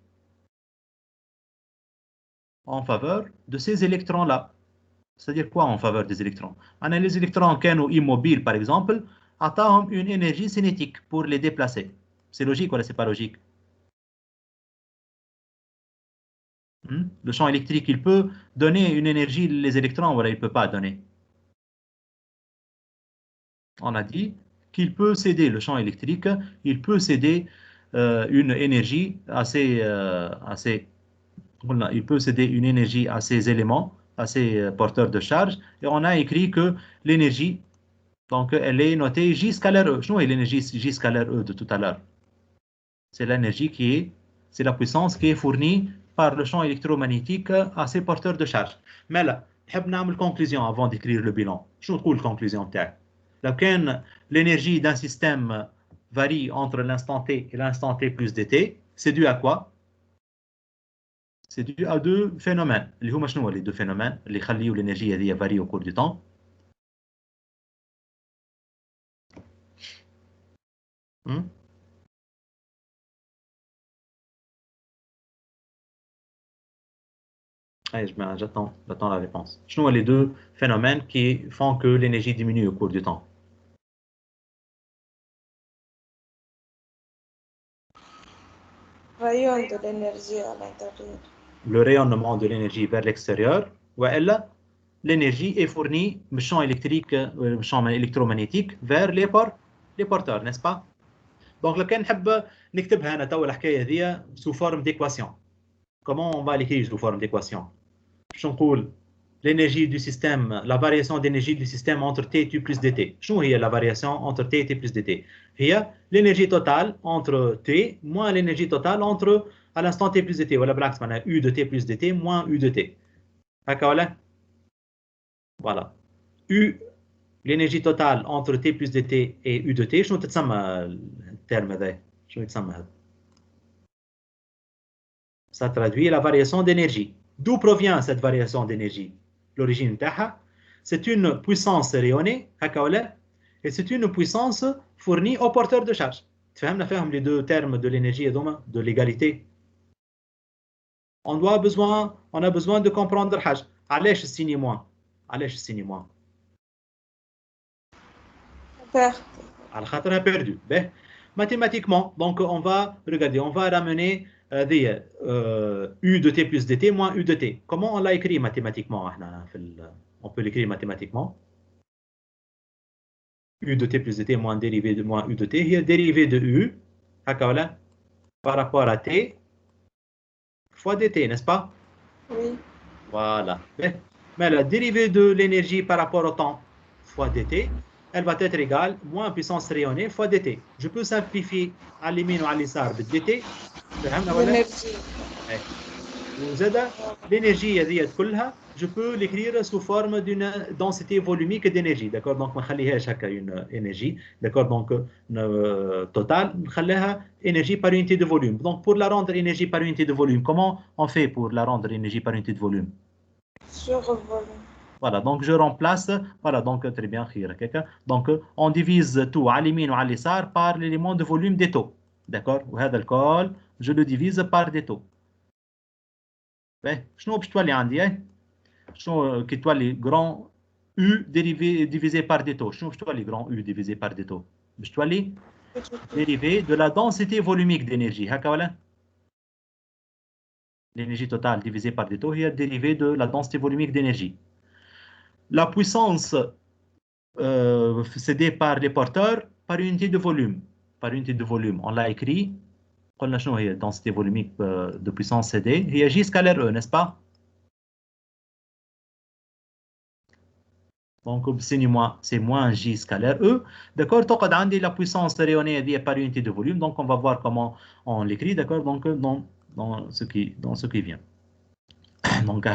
En faveur de ces électrons là. C'est-à-dire quoi en faveur des électrons? Les électrons كانوا immobiles par exemple عطاهم une énergie cinétique pour les déplacer. C'est logique ou c'est pas logique? Le champ électrique, il peut donner une énergie les électrons ou il ne peut pas donner. On a dit qu'il peut céder le champ électrique, il peut céder une énergie il peut céder une énergie à ces éléments, à ces porteurs de charge, et on a écrit que l'énergie, donc elle est notée J scalaire E. Je l'énergie J scalaire E de tout à l'heure. C'est l'énergie c'est la puissance qui est fournie par le champ électromagnétique à ces porteurs de charge. Mais là, نحب نعمل conclusion avant d'écrire le bilan. شنو تقول الconclusion تاعك؟ لو كان l'énergie d'un système varie entre l'instant T et l'instant T plus dt, c'est dû à quoi? C'est dû à deux phénomènes. اللي هما شنو les deux phénomènes اللي يخليوا l'énergie هذه varie au cours du temps. Allez, j'attends la réponse. Je vois les deux phénomènes qui font que l'énergie diminue au cours du temps. Rayon de l'énergie à l'intérieur. Le rayonnement de l'énergie vers l'extérieur, ou elle, l'énergie est fournie, le champ électrique, le champ électromagnétique vers les porteurs, n'est-ce pas? Donc, le كان نحب نكتبها أنا تو الحكاية هذه sous forme d'équation. Comment on va l'écrire sous forme d'équation? Je نقول l'énergie du système, la variation d'énergie du système entre T plus dt. شنو هي la variation entre T plus dt? هي l'énergie totale entre T moins l'énergie totale entre à l'instant T plus dt. ولا بالعكس معناها U de T plus dt moins U de T. هكا ولا؟ Voilà. U, l'énergie totale entre T plus dt et U de T. شنو تتسمى الترم هذا؟ شنو يتسمى هذا؟ Ça traduit la variation d'énergie. D'où provient cette variation d'énergie? L'origine تاعها, c'est une puissance rayonnée, et c'est une puissance fournie au porteur de charge. فهم les deux termes de l'énergie et de l'égalité. On a besoin de comprendre الحاجة. علاش السيني moins? علاش السيني moins? Perte. على خاطرها perdu. Mathématiquement, donc on va regarder, on va ramener U de T plus dt moins U de T. Comment on l'a écrit mathématiquement? On peut l'écrire mathématiquement. U de T plus dt moins dérivé de moins U de T. Il y a dérivé de U par rapport à T fois dt, n'est-ce pas? Oui. Voilà. Mais la dérivée de l'énergie par rapport au temps fois dt, elle va être égale moins puissance rayonnée fois dt. Je peux simplifier à l'yamين وعلى اليسار بالdt. L'énergie. L'énergie هذه كلها, je peux l'écrire sous forme d'une densité volumique d'énergie, d'accord? Donc ما نخليهاش هكا une énergie, d'accord? Donc total نخليها énergie par unité de volume. Donc pour la rendre énergie par unité de volume, comment on fait pour la rendre énergie par unité de volume? Sur volume. Voilà, donc je remplace, voilà, donc très bien, donc on divise tout à l'yamين وعلى اليسار par l'élément de volume des taux, d'accord? وهذا الكل je le divise par des taux. شنو باش تولي عندي؟ شنو كي تولي grand U divisé par des taux؟ شنو باش تولي grand U divisé par des taux؟ باش تولي dérivé de la densité volumique d'énergie، هكا ولا؟ L'énergie totale divisée par des taux هي dérivée de la densité volumique d'énergie. La puissance cédée par les porteurs par unité de volume. Par unité de volume, on l'a écrit. قلنا شنو هي densité volumique de puissance cédée? هي J scalaire E, n'est-ce pas? Donc c'est moins J scalaire E. D'accord? تقعد عندي la puissance rayonnée هذه par unité de volume. Donc on va voir comment on l'écrit, d'accord? Donc dans ce qui vient. Donc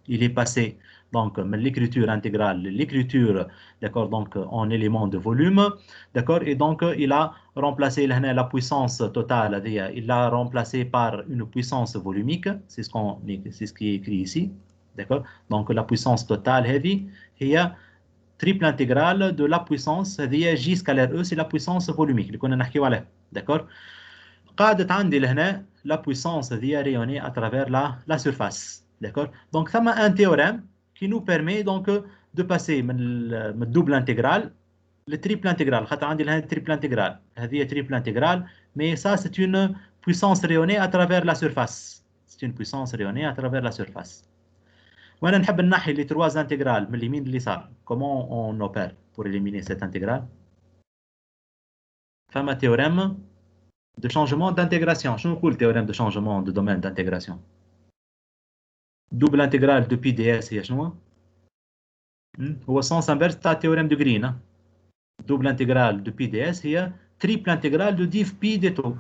il est passé donc l'écriture intégrale, l'écriture, d'accord, donc en élément de volume, d'accord, et donc il a remplacé la puissance totale, il l'a remplacé par une puissance volumique, c'est ce qui est écrit ici, d'accord. Donc la puissance totale il y a triple intégrale de la puissance J scalaire E, c'est la puissance volumique اللي كنا نحكيو عليها, d'accord. قاعدة عندي لهنا la puissance rayonnée à travers la surface, d'accord. Donc ça m'a un théorème qui nous permet donc de passer من double intégrale le triple intégrale. خاطر عندي لهنا triple intégrale, هذه triple intégrale, mais ça c'est une puissance rayonnée à travers la surface. C'est une puissance rayonnée à travers la surface. وانا نحب نحي les trois intégrales من اليمين لليسار. Comment on opère pour éliminer cette intégrale? فما théorème de changement d'intégration. Je vous le théorème de changement de domaine d'intégration. Double intégrale de pi ds, c'est quoi? Au sens inverse du théorème de Green. Double intégrale de pi ds, c'est triple intégrale de div pi des taux.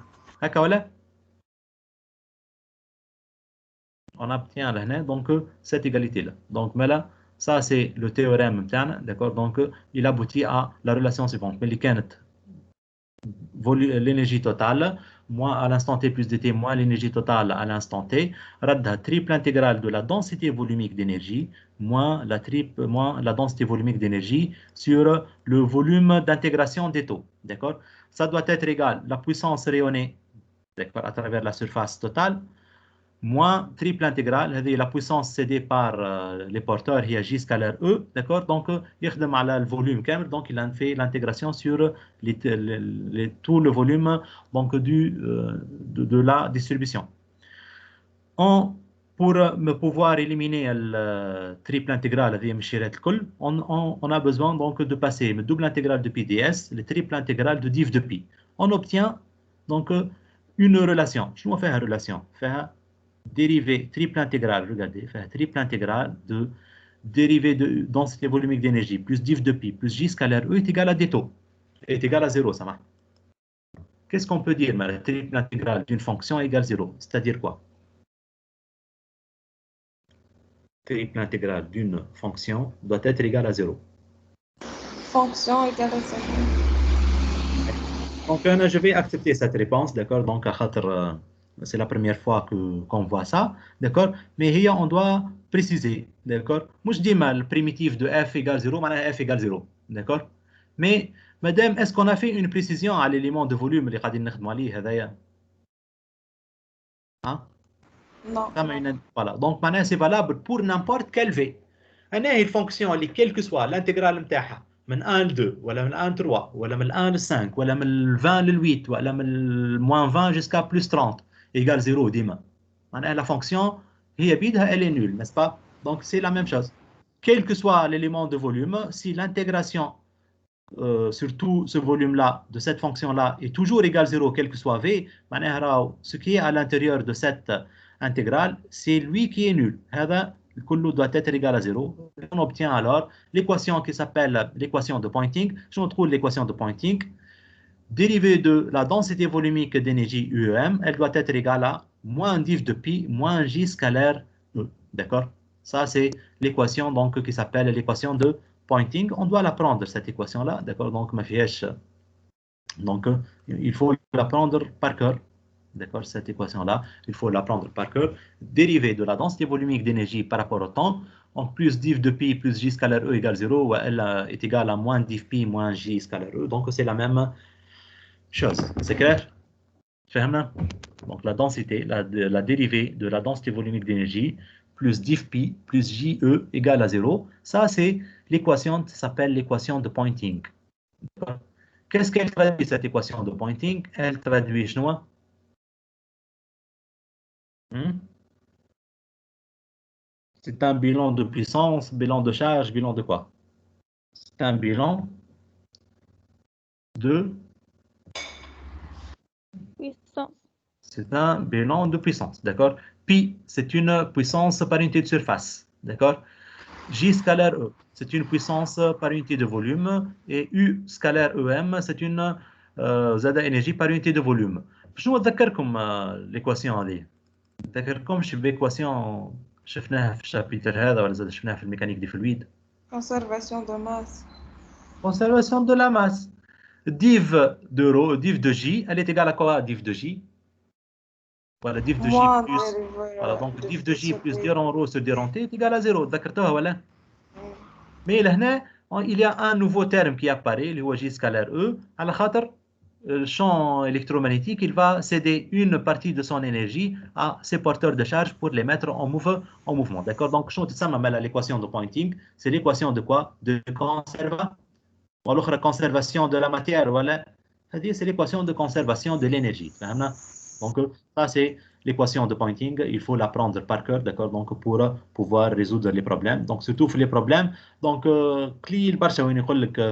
On obtient là, donc cette égalité-là. Donc là, ça c'est le théorème, d'accord? Donc il aboutit à la relation suivante. l'énergie totale moins à l'instant t plus dt moins l'énergie totale à l'instant t, radda triple intégrale de la densité volumique d'énergie moins la densité volumique d'énergie sur le volume d'intégration des taux. D'accord? Ça doit être égal la puissance rayonnée, d'accord, à travers la surface totale, moins triple intégrale, c'est la puissance cédée par les porteurs, il y a J scalaire E, d'accord? Donc, il y a le volume كامل, donc il a fait l'intégration sur tout le volume donc, de la distribution. Pour pouvoir éliminer le triple intégral, on a besoin donc de passer le double intégral de pi ds, le triple intégral de div de pi. On obtient donc une relation. Je vais faire une relation. Faire dérivée triple intégrale, regardez, faire triple intégrale de dérivée de densité volumique d'énergie plus div de pi plus j scalaire E est égal à d taux, est égal à 0, ça marche. Qu'est-ce qu'on peut dire? La triple intégrale d'une fonction égale 0, c'est-à-dire quoi? Triple intégrale d'une fonction doit être égale à 0. Fonction égale à 0. Donc, je vais accepter cette réponse, d'accord? Donc, c'est la première fois qu'on voit ça, d'accord? Mais on doit préciser, d'accord? Moi, je dis mal, primitif de f égale 0, maintenant f égale 0, d'accord? Mais, madame, est-ce qu'on a fait une précision à l'élément de volume اللي قاعدين نخدموا عليه هذايا؟ Hein? Non. Voilà. Donc, maintenant, c'est valable pour n'importe quel v. Une fonction, quelle que soit l'intégrale متاعها من 1 ل 2 ولا من 1 ل 3 ولا من 1 ل 5 ولا من 20 ل 8 ولا من moins 20 jusqu'à plus 30 égale 0 ديما. معناها la fonction هي بيدها elle est nulle, n'est-ce pas? Donc c'est la même chose. Quel que soit l'élément de volume, si l'intégration sur tout ce volume-là de cette fonction-là est toujours égale 0, quel que soit v, معناها ce qui est à l'intérieur de cette intégrale, c'est lui qui est nul. هذا الكل doit être égal à 0. On obtient alors l'équation qui s'appelle l'équation de Poynting. Je trouve l'équation de Poynting. Dérivée de la densité volumique d'énergie UEM, elle doit être égale à moins div de pi moins j scalaire E. D'accord? Ça, c'est l'équation donc qui s'appelle l'équation de Poynting. On doit la prendre, cette équation-là. D'accord? Donc, ma fiche. Donc, il faut la prendre par cœur. D'accord, cette équation-là, il faut la prendre par cœur. Dérivée de la densité volumique d'énergie par rapport au temps, en plus div de pi plus j scalaire E égale 0, ou elle est égale à moins div pi moins j scalaire E. Donc, c'est la même chose. C'est clair? Donc, la densité, la dérivée de la densité volumique d'énergie plus div pi plus j E égale à 0. Ça, c'est l'équation qui s'appelle l'équation de Poynting. Qu'est-ce qu'elle traduit, cette équation de Poynting? Elle traduit chinois. C'est un bilan de puissance, bilan de charge, bilan de quoi? C'est un bilan de puissance. C'est un bilan de puissance, d'accord? Pi, c'est une puissance par unité de surface, d'accord? J scalaire E, c'est une puissance par unité de volume. Et U scalaire EM, c'est une Z énergie par unité de volume. Je vous rappelle l'équation هذه. تذكركمش بإيكواسيون شفناها في الشابيتر هذا ولا زاد شفناها في الميكانيك دي فلويد. Conservation de masse. Conservation de la masse. Div de rho, div de J, elle est égale à quoi, div de J? Voilà, div de J plus. Voilà, donc div de J plus dir en rho sur dir en T est égal à 0. تذكرتوها ولا? Mais là, il y a un nouveau terme qui apparaît, le J scalaire E, à la خاطر le champ électromagnétique, il va céder une partie de son énergie à ses porteurs de charge pour les mettre en mouvement. D'accord? Donc, l'équation de Poynting, c'est l'équation de quoi? De conservation de la matière. Voilà. C'est l'équation de conservation de l'énergie. Donc, ça, c'est l'équation de Poynting. Il faut la prendre par cœur, d'accord? Donc, pour pouvoir résoudre les problèmes. Donc, surtout les problèmes. Donc,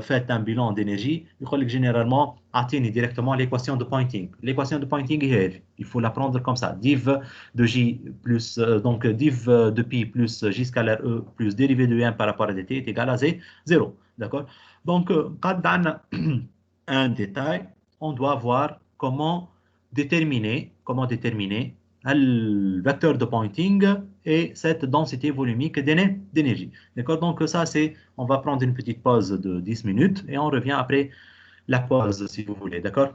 faites un bilan d'énergie. Généralement, atteignez directement l'équation de Poynting. L'équation de Poynting, il faut la prendre comme ça. Div de J plus, donc, div de pi plus J scalaire E plus dérivée de 1 par rapport à dt est égal à 0. D'accord? Donc, quand on a un détail, on doit voir comment déterminer le vecteur de Poynting et cette densité volumique d'énergie. D'accord? Donc ça, on va prendre une petite pause de 10 minutes et on revient après la pause, si vous voulez. D'accord?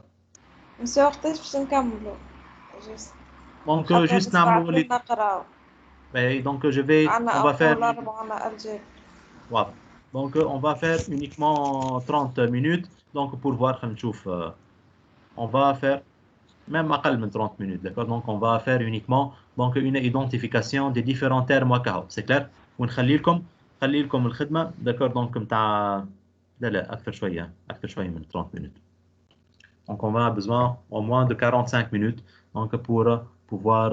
مسيو وقتاش باش نكملوا Donc خاطر juste نعملوا مستعدين نقراو donc je vais عنا on va faire أطفال 4 وعنا أرجال voilà. Donc on va faire uniquement 30 minutes donc pour voir نشوف on va faire même أقل من 30 minutes d'accord donc on va faire uniquement donc une identification des différents termes وكهو c'est clair ونخلي لكم الخدمة d'accord donc متاع لا أكثر شوية من 30 minutes. Donc on va besoin au moins de 45 minutes donc pour pouvoir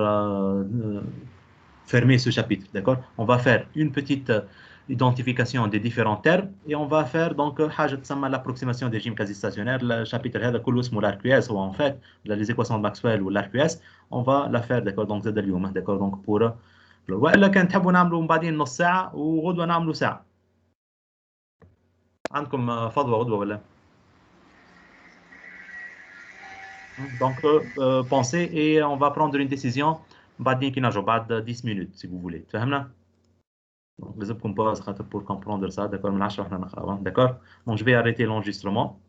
fermer ce chapitre, d'accord? On va faire une petite identification des différents termes et on va faire donc حاجة تسمى l'approximation des régimes quasi-stationnaires. Le chapitre هذا كله اسمه l'RQS ou en fait les équations de Maxwell ou l'RQS. On va la faire d'accord donc زاد اليوم d'accord donc pour وإلا كان تحبوا نعملوا من بعدين نص ساعة وغدوة نعملوا ساعة. عندكم فضوى غدوة ولا؟ Donc, pensez et on va prendre une décision بعدين كي نرجعوا بعد 10 minutes si vous voulez. فهمنا؟ لازمكم باز خاطر pour comprendre ça, d'accord من 10 وحنا نقراو, d'accord? Donc je vais arrêter l'enregistrement.